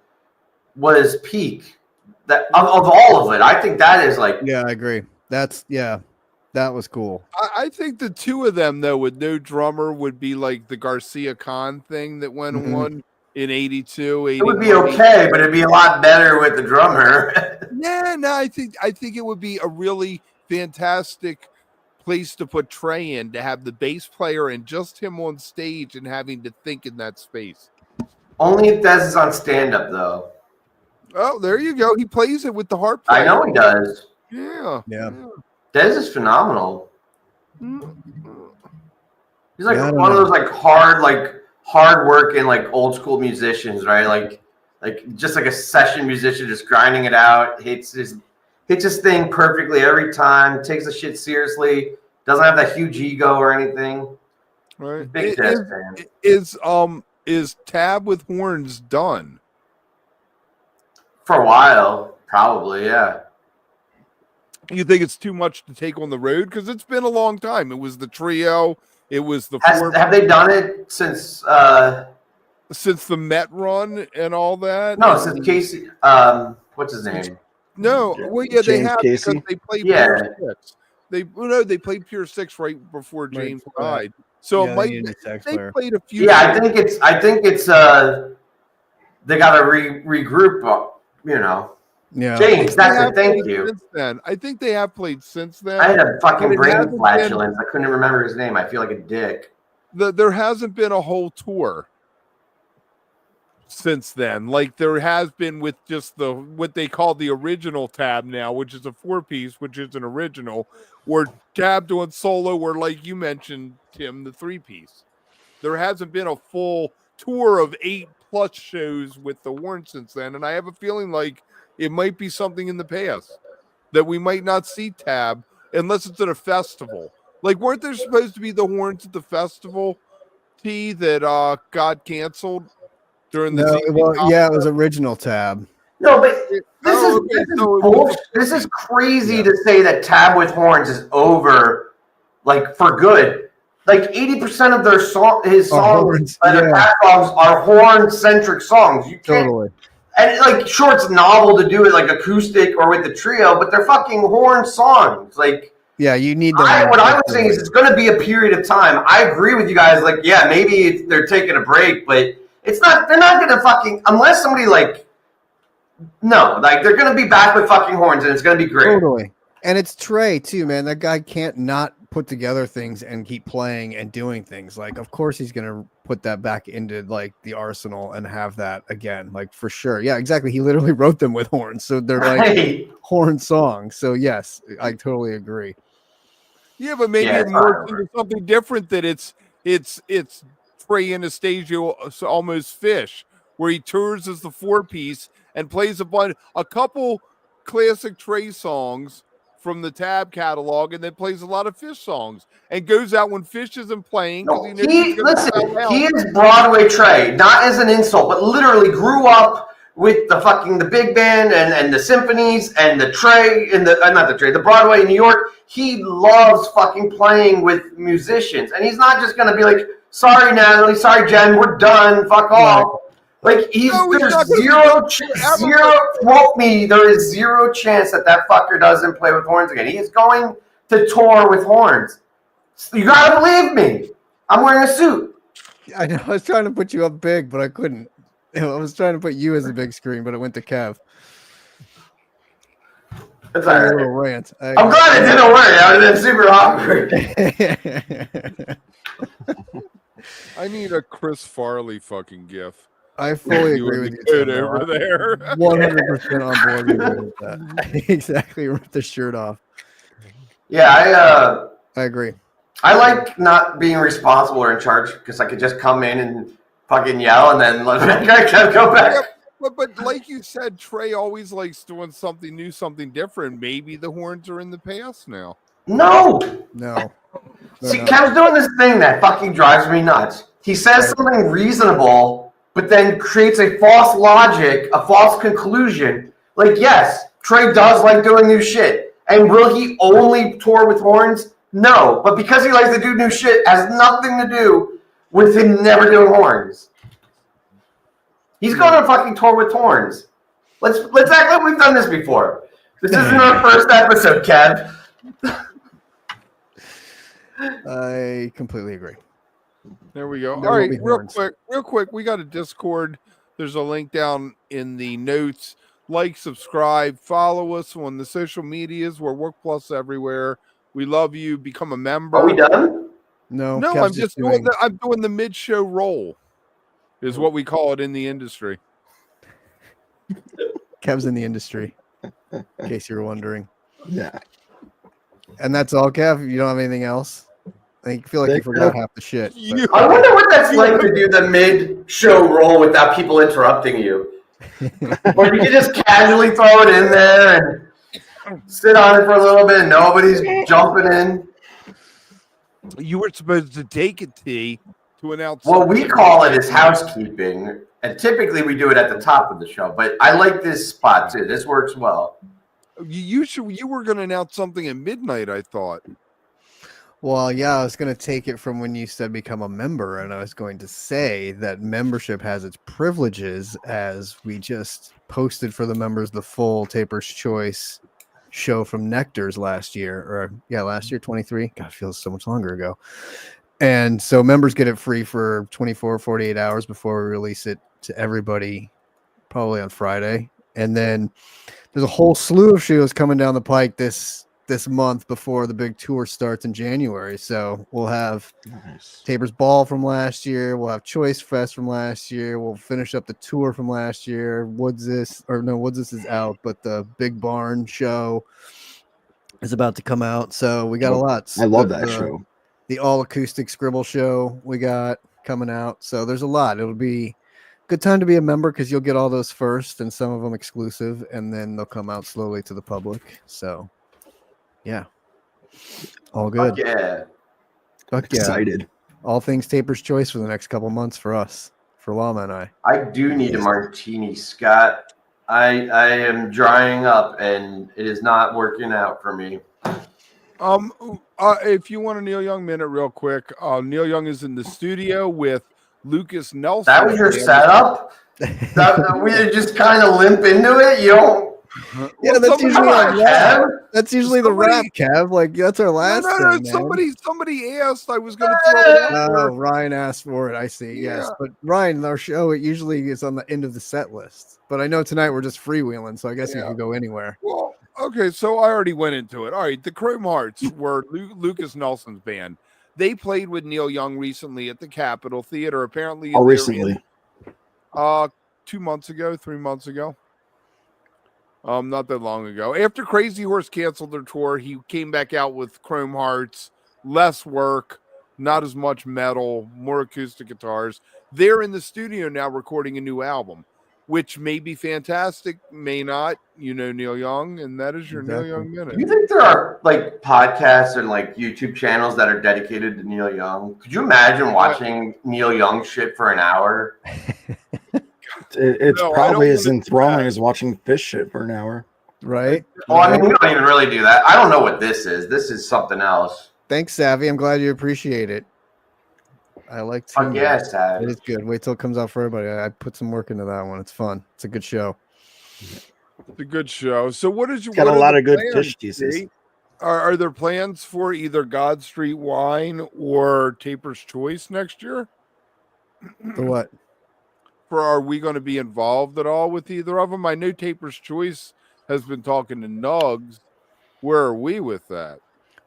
was peak. That of all of it, I think that is like. Yeah, I agree. That was cool. I think the two of them though, with no drummer, would be like the Garcia Khan thing that went on in 82. It would be okay, but it'd be a lot better with the drummer. No, I think it would be a really fantastic place to put Trey in, to have the bass player and just him on stage and having to think in that space. Only if Dez is on stand-up, though. Oh, there you go. He plays it with the harp player. I know he does. Yeah. Dez is phenomenal. He's like Yeah, one of those hard working, like old school musicians, right? Like just like a session musician, just grinding it out, hits his thing perfectly every time, takes the shit seriously, doesn't have that huge ego or anything. Right. Big Dez fan. Is Tab with horns done? For a while, probably, yeah. You think it's too much to take on the road? Because it's been a long time. It was the trio. It was the Have they done it since the Met run and all that? No, since Casey. What's his name? No, well, yeah, they James have Casey? because they played Yeah. Pure 6. They played Pure 6 right before James died. So it might they played a few. Yeah, I think it's they got to regroup. You know. Yeah. James, that's it. Thank you. Since then, I think they have played since then. I had a fucking brain hasn't flatulence. I couldn't remember his name. I feel like a dick. There hasn't been a whole tour since then, like there has been with just what they call the original Tab now, which is a 4-piece, which is an original, or Tab doing solo, or like you mentioned, Tim, the 3-piece. There hasn't been a full tour of 8+ shows with the horn since then, and I have a feeling like it might be something in the past that we might not see Tab unless it's at a festival. Like, weren't there supposed to be the horns at the festival, T, that got canceled during the it was original Tab. No, but this is crazy to say that Tab with horns is over, like for good. Like 80% of his songs, Tab songs are horn-centric songs. You can't. Totally. And like, sure, it's novel to do it like acoustic or with the trio, but they're fucking horn songs. Like, yeah, you need. What I was saying is, it's going to be a period of time. I agree with you guys. Like, yeah, maybe they're taking a break, but it's not. They're not going to fucking unless somebody like. No, like they're going to be back with fucking horns, and it's going to be great. Totally. And it's Trey too, man. That guy can't not put together things and keep playing and doing things. Like, of course he's gonna put that back into like the arsenal and have that again, like for sure. Yeah, exactly. He literally wrote them with horns, so they're like horn songs. So yes, I totally agree. Yeah, but maybe it morphs into something different. That it's Trey Anastasio, almost PHiSH, where he tours as the 4-piece and plays a couple classic Trey songs from the Tab catalog, and then plays a lot of PHiSH songs, and goes out when PHiSH isn't playing. He is Broadway Trey, not as an insult, but literally grew up with the big band and the symphonies and the Trey and the Broadway in New York. He loves fucking playing with musicians, and he's not just gonna be like, sorry Natalie, sorry Jen, we're done, fuck off. Like there's zero quote me. There is zero chance that fucker doesn't play with horns again. He is going to tour with horns. You gotta believe me. I'm wearing a suit. I know. I was trying to put you up big, but I couldn't. I was trying to put you as a big screen, but it went to Kev. That's all right. A little rant. I'm glad it didn't work. That would have been super awkward. I need a Chris Farley fucking gif. I fully agree with you. Good over there. 100% on board with that. Exactly. Rip the shirt off. Yeah, I agree. I like not being responsible or in charge because I could just come in and fucking yell and then let go back. Yeah, but like you said, Trey always likes doing something new, something different. Maybe the horns are in the past now. No. See, Kev's doing this thing that fucking drives me nuts. He says something reasonable, but then creates a false logic, a false conclusion. Like, yes, Trey does like doing new shit. And will he only tour with horns? No. But because he likes to do new shit, has nothing to do with him never doing horns. He's going to fucking tour with horns. Let's act like we've done this before. This isn't our first episode, Kev. I completely agree. There we go. All right, real quick. We got a Discord. There's a link down in the notes. Like, subscribe, follow us on the social medias. We're Work Plus everywhere. We love you. Become a member. Are we done? No, I'm just doing I'm doing the mid-show roll, is what we call it in the industry. Kev's in the industry, in case you were wondering. Yeah. And that's all, Kev. You don't have anything else? I feel like you forgot half the shit. I wonder what that's like to do the mid-show roll without people interrupting you. Or you can just casually throw it in there and sit on it for a little bit and nobody's jumping in. You were supposed to take it, T, to announce. What we call it is housekeeping. And typically we do it at the top of the show. But I like this spot too. This works well. You were going to announce something at midnight, I thought. Well, yeah, I was going to take it from when you said become a member, and I was going to say that membership has its privileges, as we just posted for the members the full Taper's Choice show from Nectar's last year, last year, 23. God, it feels so much longer ago. And so members get it free for 24, 48 hours before we release it to everybody, probably on Friday. And then there's a whole slew of shows coming down the pike this month before the big tour starts in January. So we'll have Taper's Ball from last year. We'll have Choice Fest from last year. We'll finish up the tour from last year. Woods This is out, but the Big Barn show is about to come out. So we got a lot. I love that show. The all acoustic scribble show we got coming out. So there's a lot. It'll be good time to be a member because you'll get all those first and some of them exclusive, and then they'll come out slowly to the public. So yeah, all good. Fuck yeah. Excited. All things Taper's Choice for the next couple months for us, for Llama and I. I do need a martini, Scott. I am drying up and it is not working out for me. If you want a Neil Young minute real quick, Neil Young is in the studio with Lucas Nelson. That was your setup? We just kind of limp into it? You don't... Yeah, that's usually that's usually the rap, Kev. Like that's our last thing. Man. Somebody asked. I was going to throw it out. Oh, Ryan asked for it. I see. Yeah. Yes, but Ryan, our show it usually is on the end of the set list. But I know tonight we're just freewheeling, so I guess you can go anywhere. Well, okay, so I already went into it. All right, the Chrome Hearts were Lucas Nelson's band. They played with Neil Young recently at the Capitol Theater. Apparently, recently. 2 months ago, 3 months ago. Not that long ago. After Crazy Horse canceled their tour, he came back out with Chrome Hearts, less work, not as much metal, more acoustic guitars. They're in the studio now recording a new album, which may be fantastic, may not. You know Neil Young, and that is your Neil Young minute. Do you think there are like podcasts and like YouTube channels that are dedicated to Neil Young? Could you imagine watching Neil Young shit for an hour? It's probably as enthralling as watching fish shit for an hour. Right? Well, I mean, we don't even really do that. I don't know what this is. This is something else. Thanks, Savvy. I'm glad you appreciate it. I like to. Yeah, Savvy. It is good. Wait till it comes out for everybody. I put some work into that one. It's fun. It's a good show. It's a good show. So what is your... Got a lot of good fish pieces. Are there plans for either God Street Wine or Taper's Choice next year? For what? Are we going to be involved at all with either of them? I know Taper's Choice has been talking to Nugs. Where are we with that?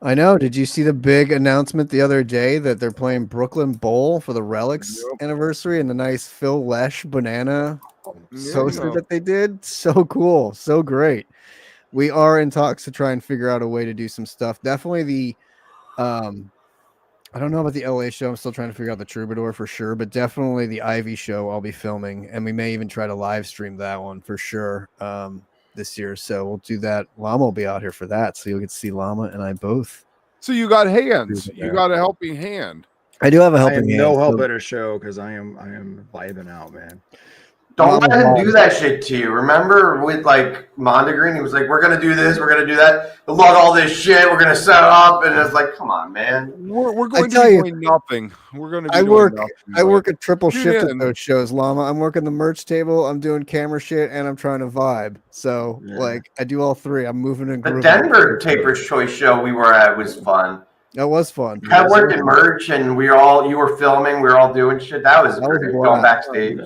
I know. Did you see the big announcement the other day that they're playing Brooklyn Bowl for the Relics anniversary and the nice Phil Lesh banana toaster that they did? So cool. So great. We are in talks to try and figure out a way to do some stuff. Definitely the I don't know about the LA show. I'm still trying to figure out the Troubadour for sure, but definitely the Ivy show I'll be filming, and we may even try to live stream that one for sure this year. So we'll do that. Llama will be out here for that, so you'll get to see Llama and I both. So you got hands. You got a helping hand. I do have a helping hand. No help at a show because I am vibing out, man. Don't let him do that shit to you. Remember with like Mondegreen, he was like, we're going to do this, we're going to do that. Lug all this shit, we're going to set up. And it's like, come on, man. We're going to be doing nothing. We're going to be doing nothing. I work a triple shift at those shows, Llama. I'm working the merch table, I'm doing camera shit, and I'm trying to vibe. So, like, I do all three. I'm moving and grooving. The Denver Taper's Choice show we were at was fun. That was fun. I worked in merch, and you were filming, we were all doing shit. That was great. Going backstage.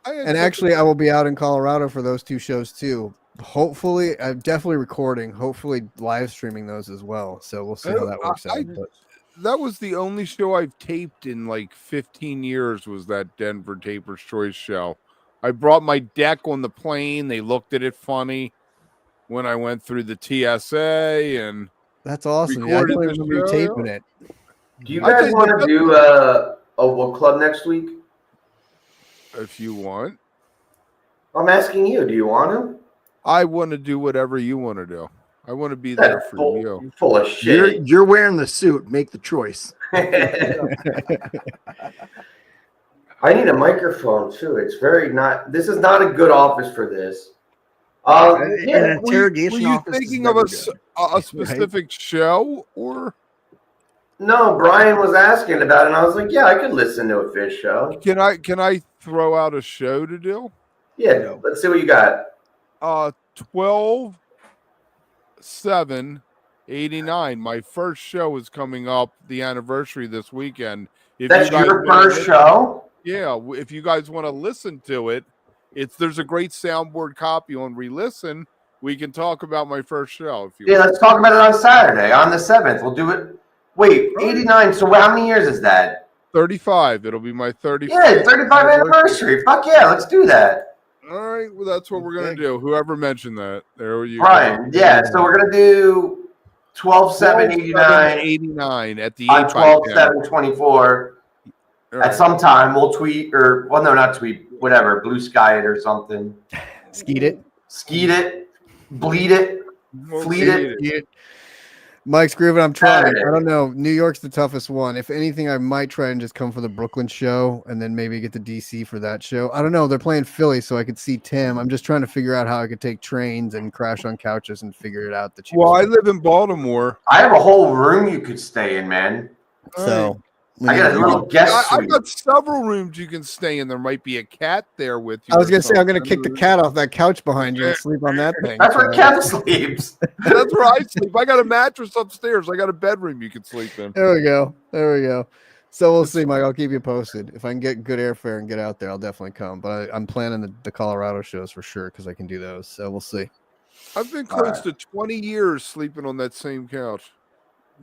And actually, I will be out in Colorado for those two shows too. Hopefully, I'm definitely recording. Hopefully, live streaming those as well. So we'll see how that works out. But that was the only show I've taped in like 15 years. Was that Denver Taper's Choice show? I brought my deck on the plane. They looked at it funny. when I went through the TSA and That's awesome. Yeah, I recorded don't the remember you show, taping it. Do you guys want to do a wook club next week? if you want. I'm asking you. Do you want to? I want to do whatever you want to do. I want to be there for you. Full of shit. You're wearing the suit. Make the choice. I need a microphone too. It's very not. This is not a good office for this. An Yeah. interrogation Were you office is thinking of never a specific show or? No, Brian was asking about it, and I was like, yeah, I could listen to a fish show. Can I throw out a show to do? Yeah, let's see what you got. 12/7/89. My first show is coming up, the anniversary this weekend. If That's you guys your first show? Yeah, if you guys want to listen to it, there's a great soundboard copy on re-listen. We can talk about my first show if you want. Let's talk about it on Saturday, on the 7th. We'll do it. Wait, 89. So how many years is that? 35. It'll be my 35th. Yeah, 35th anniversary. Fuck yeah, let's do that. All right, well, that's what we're going to do. Whoever mentioned that. There you Brian, go. yeah, so we're going to do 12/7/89 89 at the on 8x10. 12/7/24. Right. At some time, we'll tweet or, well, no, not tweet, whatever, blue sky it or something. Skeet it. Skeet it, bleed it, fleet it. Mike's grooving. I'm trying. Saturday. I don't know. New York's the toughest one. If anything, I might try and just come for the Brooklyn show and then maybe get to DC for that show. I don't know. They're playing Philly, so I could see Tim. I'm just trying to figure out how I could take trains and crash on couches and figure it out. Well, I live in Baltimore. I have a whole room you could stay in, man. So I got a little guest I suite. got several rooms you can stay in. There might be a cat there with you. I was gonna say I'm gonna kick the cat off that couch behind you and sleep on that thing. That's where Kev sleeps. That's where I sleep. I got a mattress upstairs. I got a bedroom you can sleep in. There we go. There we go. So we'll see, Mike. I'll keep you posted. If I can get good airfare and get out there, I'll definitely come. But I'm planning the Colorado shows for sure because I can do those. So we'll see. I've been close to 20 years sleeping on that same couch.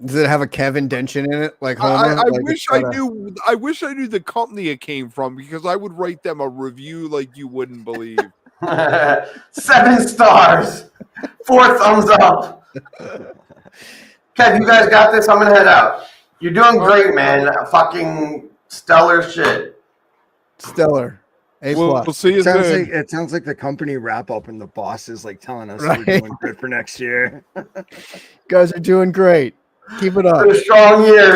Does it have a Kevin Denchen in it? Like Homer? I Like wish I knew. I wish I knew the company it came from because I would write them a review like you wouldn't believe. 7 stars. 4 thumbs up. Kev, you guys got this. I'm gonna head out. You're doing great, man. Fucking stellar shit. Stellar. We'll see you It sounds soon. like it sounds like the company wrap up and the boss is like telling us Right. we're doing good for next year. You guys are doing great. Keep it up. A strong year.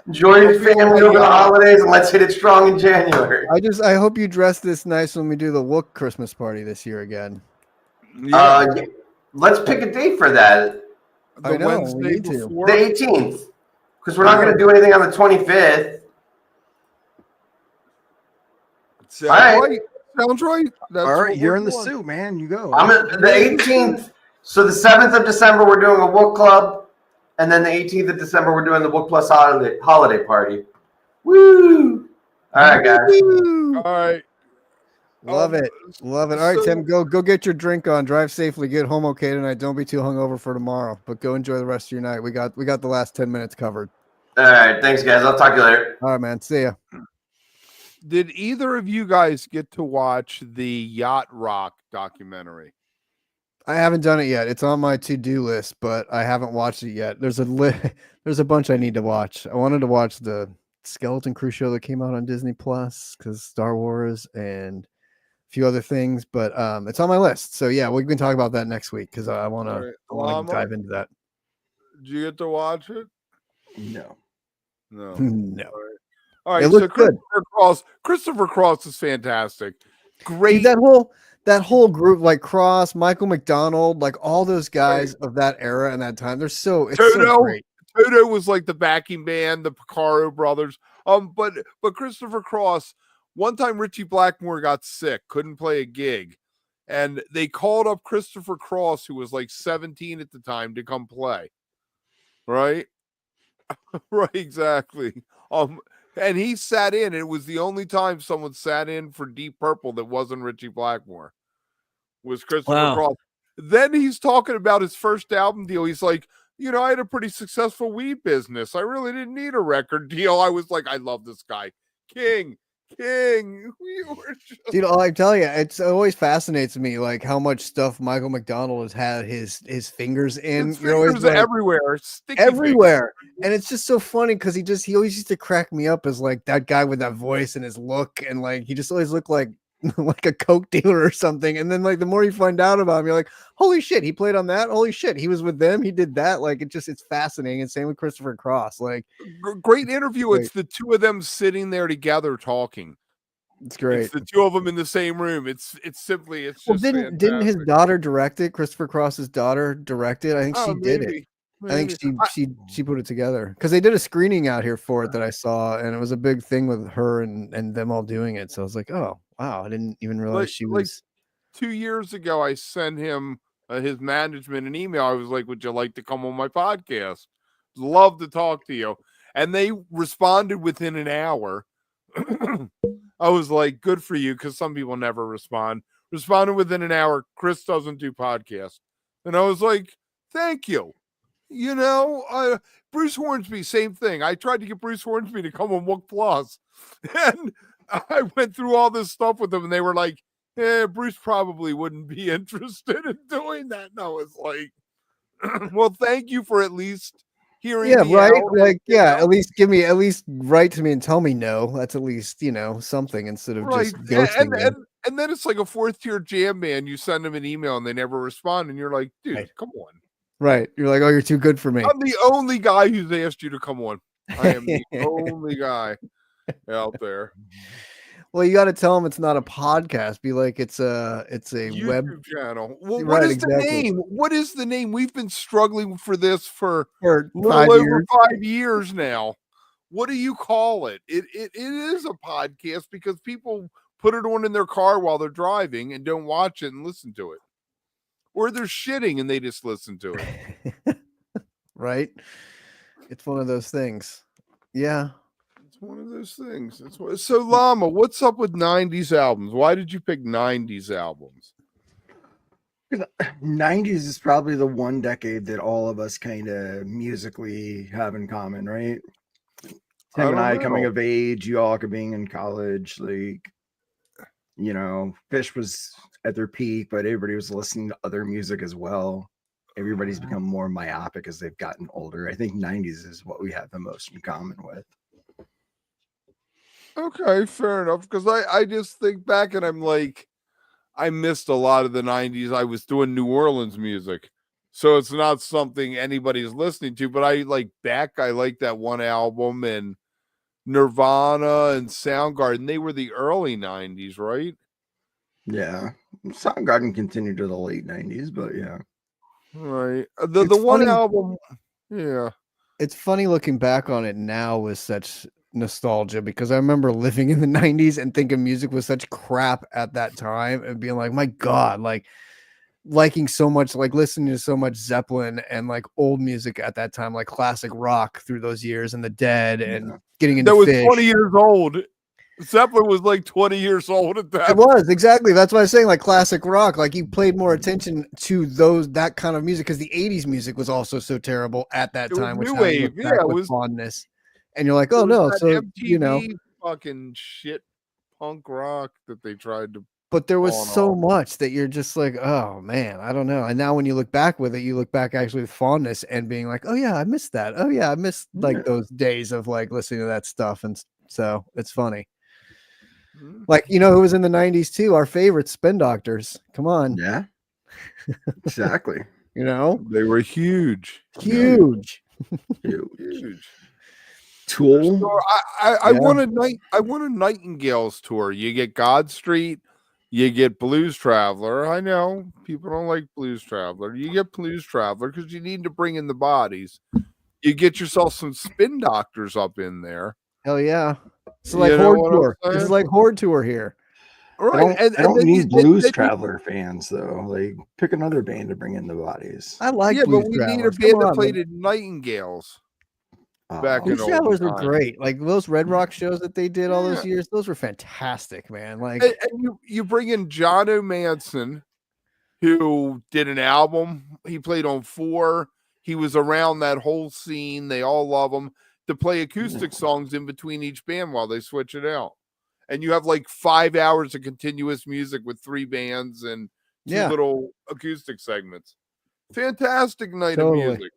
Enjoy your family over the holidays, and let's hit it strong in January. I hope you dress this nice when we do the Wook Christmas party this year again. Let's pick a date for that. I know, we Wednesday need to. before. The 18th, because we're not going to do anything on the 25th. Sounds All right. right. Sounds right. That's All right, what you're we're in the doing. suit, man. You go. I'm at the 18th. So the 7th of December, we're doing a Wook Club. And then the 18th of December, we're doing the Wook Plus holiday party. Woo! All right, guys. All right. Love it. Love it. All right, Tim, go get your drink on. Drive safely. Get home okay tonight. Don't be too hungover for tomorrow. But go enjoy the rest of your night. We got the last 10 minutes covered. All right. Thanks, guys. I'll talk to you later. All right, man. See ya. Did either of you guys get to watch the Yacht Rock documentary? I haven't done it yet. It's on my to-do list, but I haven't watched it yet. There's a bunch I need to watch. I wanted to watch the Skeleton Crew show that came out on Disney Plus because Star Wars and a few other things, but it's on my list. So yeah, we can talk about that next week because I want to dive into that. Did you get to watch it? No. No. No. All right. It So looked good. Christopher Cross is fantastic. Great. Dude, that whole group, like Cross, Michael McDonald, like all those guys of that era and that time, it's so great. Toto was like the backing band, the Picaro brothers. But Christopher Cross, one time Richie Blackmore got sick, couldn't play a gig, and they called up Christopher Cross, who was like 17 at the time, to come play. Right? Right, exactly. And he sat in. It was the only time someone sat in for Deep Purple that wasn't Richie Blackmore. Was Christopher Cross. Then he's talking about his first album deal. He's like, I had a pretty successful weed business. I really didn't need a record deal. I was like, I love this guy. King king. We were just... Dude, I tell you, it always fascinates me, like how much stuff Michael McDonald has had his fingers in. His You're always fingers like, everywhere, sticky everywhere. fingers. And it's just so funny because he always used to crack me up as like that guy with that voice and his look, and like he just always looked like like a coke dealer or something. And then like the more you find out about him, you're like, holy shit, he played on that. Holy shit, he was with them. He did that. Like it's fascinating. And same with Christopher Cross. Like Great interview. Great. It's the two of them sitting there together talking. It's great. It's the two of them in the same room. It's simply it's Well, just didn't his daughter direct it? Christopher Cross's daughter directed. I think she did it. Maybe. I think she put it together because they did a screening out here for it that I saw, and it was a big thing with her and them all doing it. So I was like, oh wow, I didn't even realize she was. 2 years ago, I sent him his management an email. I was like, would you like to come on my podcast? Love to talk to you. And they responded within an hour. I was like, good for you, because some people never respond. Responded within an hour. Chris doesn't do podcasts. And I was like, thank you. You know, Bruce Hornsby, same thing. I tried to get Bruce Hornsby to come on Wook Plus. And I went through all this stuff with them, and they were like, Bruce probably wouldn't be interested in doing that. And I was like, well, thank you for at least hearing me right. out. Like, yeah, at least write to me and tell me no. That's at least, something instead of just ghosting me. And then it's like a fourth tier jam band. You send them an email and they never respond. And you're like, dude, come on. Right. You're like, oh, you're too good for me. I'm the only guy who's asked you to come on. I am the only guy out there. Well, you got to tell them it's not a podcast. Be like, it's a YouTube web channel. Well, right, what is exactly. the name? What is the name? We've been struggling for this for 5 over 5 years now. What do you call it? It is a podcast because people put it on in their car while they're driving and don't watch it and listen to it. Or they're shitting and they just listen to it. Right? It's one of those things. Yeah. It's one of those things. So Llama, what's up with 90s albums? Why did you pick 90s albums? 90s is probably the one decade that all of us kind of musically have in common, right? Tim and I coming of age, you all being in college, like, PHiSH was at their peak, but everybody was listening to other music as well. Everybody's become more myopic as they've gotten older. I think 90s is what we have the most in common with. Okay, fair enough. Because I just think back and I'm like, I missed a lot of the 90s. I was doing New Orleans music. So it's not something anybody's listening to, but I like that one album, and Nirvana and Soundgarden. They were the early 90s, right? Yeah. Soundgarden continued to the late 90s, but yeah. Right. The one album, yeah. It's funny looking back on it now with such nostalgia, because I remember living in the 90s and thinking music was such crap at that time and being like, my God, like liking so much, like listening to so much Zeppelin and like old music at that time, like classic rock through those years, and the Dead and getting into that was PHiSH. 20 years old. Zeppelin was like 20 years old at that. It was, exactly. That's why I was saying, like classic rock, like you played more attention to that kind of music because the 80s music was also so terrible at that time, which new wave, it was fondness. And you're like, oh no, so MTV fucking shit punk rock that they tried to. But there was so much that you're just like, oh man, I don't know. And now when you look back with it, you look back actually with fondness and being like, oh yeah, I missed that. Oh yeah, I missed like those days of like listening to that stuff. And so it's funny. Like, who was in the 90s too? Our favorite, Spin Doctors. Come on. Yeah. Exactly. They were huge. Huge. Tool. So I want a Nightingales tour. You get God Street, you get Blues Traveler. I know people don't like Blues Traveler. You get Blues Traveler because you need to bring in the bodies. You get yourself some Spin Doctors up in there. Hell yeah. It's like Horde Tour. This is like Horde Tour here. Right. I don't need Blues Traveler fans though. Like, pick another band to bring in the bodies. I like Blues but we Travelers. Need a band that played at Nightingales. Back in Blues Travelers were great. Like those Red Rock shows that they did all those years, those were fantastic, man. Like, and you bring in John O'Manson, who did an album. He played on 4. He was around that whole scene. They all love him, to play acoustic songs in between each band while they switch it out. and you have like 5 hours of continuous music with 3 bands and 2 little acoustic segments. Fantastic night of music.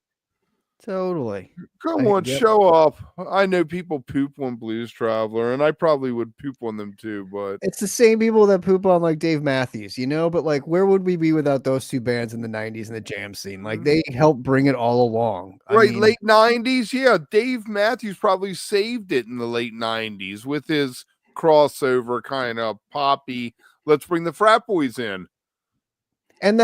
Totally. Come on, show up. I know people poop on Blues Traveler, and I probably would poop on them too, but it's the same people that poop on like Dave Matthews, you know, but like where would we be without those 2 bands in the 90s and the jam scene? Like they helped bring it all along. Right, I mean, late 90s, yeah. Dave Matthews probably saved it in the late 90s with his crossover kind of poppy, let's bring the frat boys in. And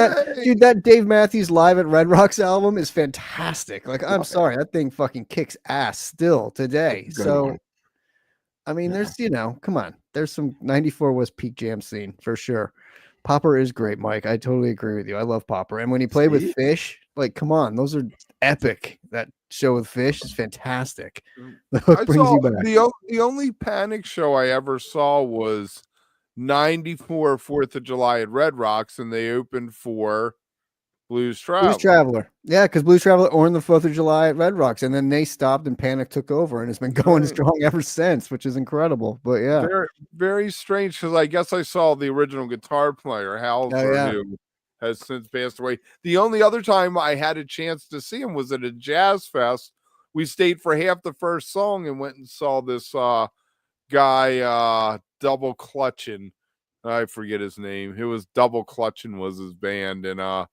dude, that Dave Matthews Live at Red Rocks album is fantastic. Like, I'm sorry, that thing fucking kicks ass still today. So, I mean, there's, come on. There's some 94 was peak jam scene for sure. Popper is great, Mike. I totally agree with you. I love Popper. And when he played with PHiSH, like, come on, those are epic. That show with PHiSH is fantastic. The hook brings you back. The only Panic show I ever saw was 94 4th of July at Red Rocks, and they opened for Blues Traveler. Yeah, because Blues Traveler on the 4th of July at Red Rocks, and then they stopped and Panic took over, and it's been going strong ever since, which is incredible. But yeah, very, very strange, because I guess I saw the original guitar player, Hauser, who has since passed away. The only other time I had a chance to see him was at a jazz fest. We stayed for half the first song and went and saw this guy double clutching. I forget his name. It was Double Clutching was his band, and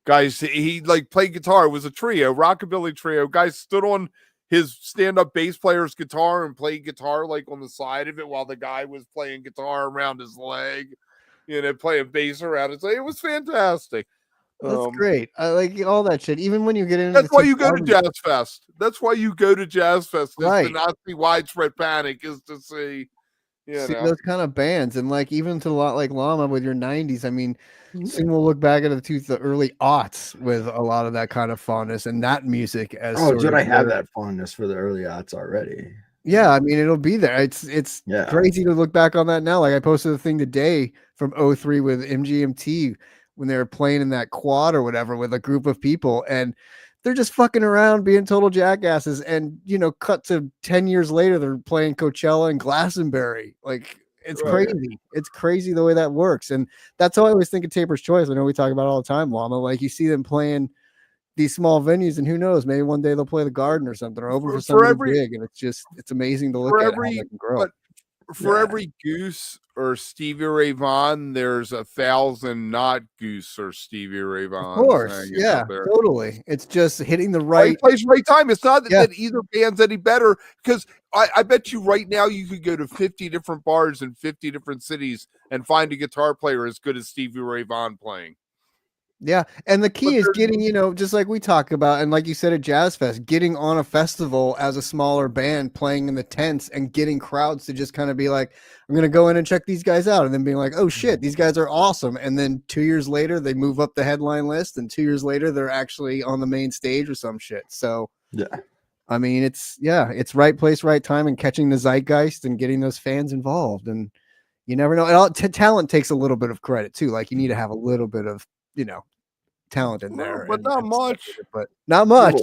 guys, he like played guitar. It was a trio, rockabilly trio. Guys stood on his stand-up bass player's guitar and played guitar like on the side of it while the guy was playing guitar around his leg, playing bass around it. So it was fantastic. That's great. I like all that shit. Even when you get into that's why you go to Jazz Fest. That's why you go to Jazz Fest. Right. To not see Widespread Panic is to see. See those kind of bands, and like even to a lot like Llama with your 90s. I mean, soon we'll look back at the early aughts with a lot of that kind of fondness and that music as I have that fondness for the early aughts already. Yeah, I mean it'll be there. It's crazy to look back on that now. Like I posted a thing today from 03 with MGMT when they were playing in that quad or whatever with a group of people, and they're just fucking around being total jackasses. And, cut to 10 years later, they're playing Coachella and Glastonbury. Like, it's crazy. It's crazy the way that works. And that's how I always think of Taper's Choice. I know we talk about it all the time, Llama. Like, you see them playing these small venues, and who knows, maybe one day they'll play the Garden or something, or open for something big. And it's amazing to look at how they can grow. For every Goose or Stevie Ray Vaughan, there's 1,000 not Goose or Stevie Ray Vaughan. Of course, yeah, totally. It's just hitting the right place, right time. It's not that either band's any better, because I bet you right now you could go to 50 different bars in 50 different cities and find a guitar player as good as Stevie Ray Vaughan playing. Yeah, and the key is getting, just like we talk about, and like you said at Jazz Fest, getting on a festival as a smaller band playing in the tents and getting crowds to just kind of be like, I'm going to go in and check these guys out, and then being like, oh shit, these guys are awesome. And then 2 years later, they move up the headline list, and 2 years later, they're actually on the main stage or some shit. So, I mean, it's right place, right time, and catching the zeitgeist and getting those fans involved. And you never know. Talent takes a little bit of credit too. Like you need to have a little bit of, talent in there, but not much. But not much.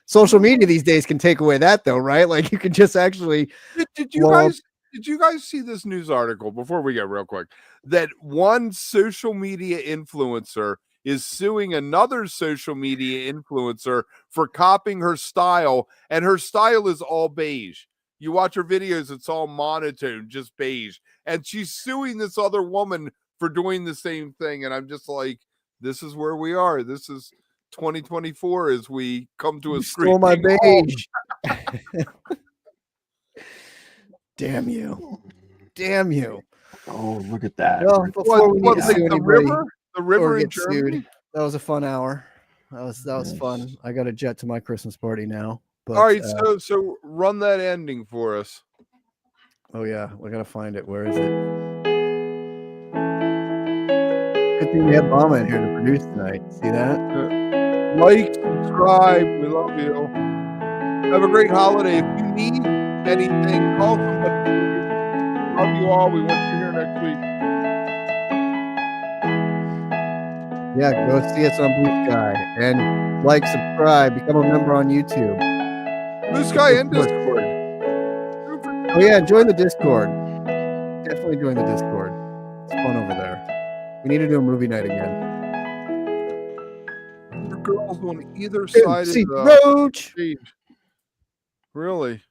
Social media these days can take away that, though, right? Like you can just actually. Did you guys see this news article before we get real quick? That one social media influencer is suing another social media influencer for copying her style, and her style is all beige. You watch her videos, it's all monotone, just beige, and she's suing this other woman for doing the same thing. And I'm just like, this is where we are. This is 2024 as we come to a screaming stole my beige. Damn you. Oh, look at that. Well, before we need to sue anybody the river or in get Germany? sued, that was a fun hour. That was fun. I got a jet to my Christmas party now. But, all right, so run that ending for us. Oh yeah, we gotta find it. Where is it? Good thing we had Mama in here to produce tonight. See that? Like, subscribe. We love you. Have a great holiday. If you need anything, call somebody. Love you all. We want you here next week. Yeah, go see us on Blue Sky and like, subscribe, become a member on YouTube. Blue Sky and Discord. Oh yeah, join the Discord. Definitely join the Discord. It's fun over there. We need to do a movie night again. The girls on either side of MC the Roach. stage. Really?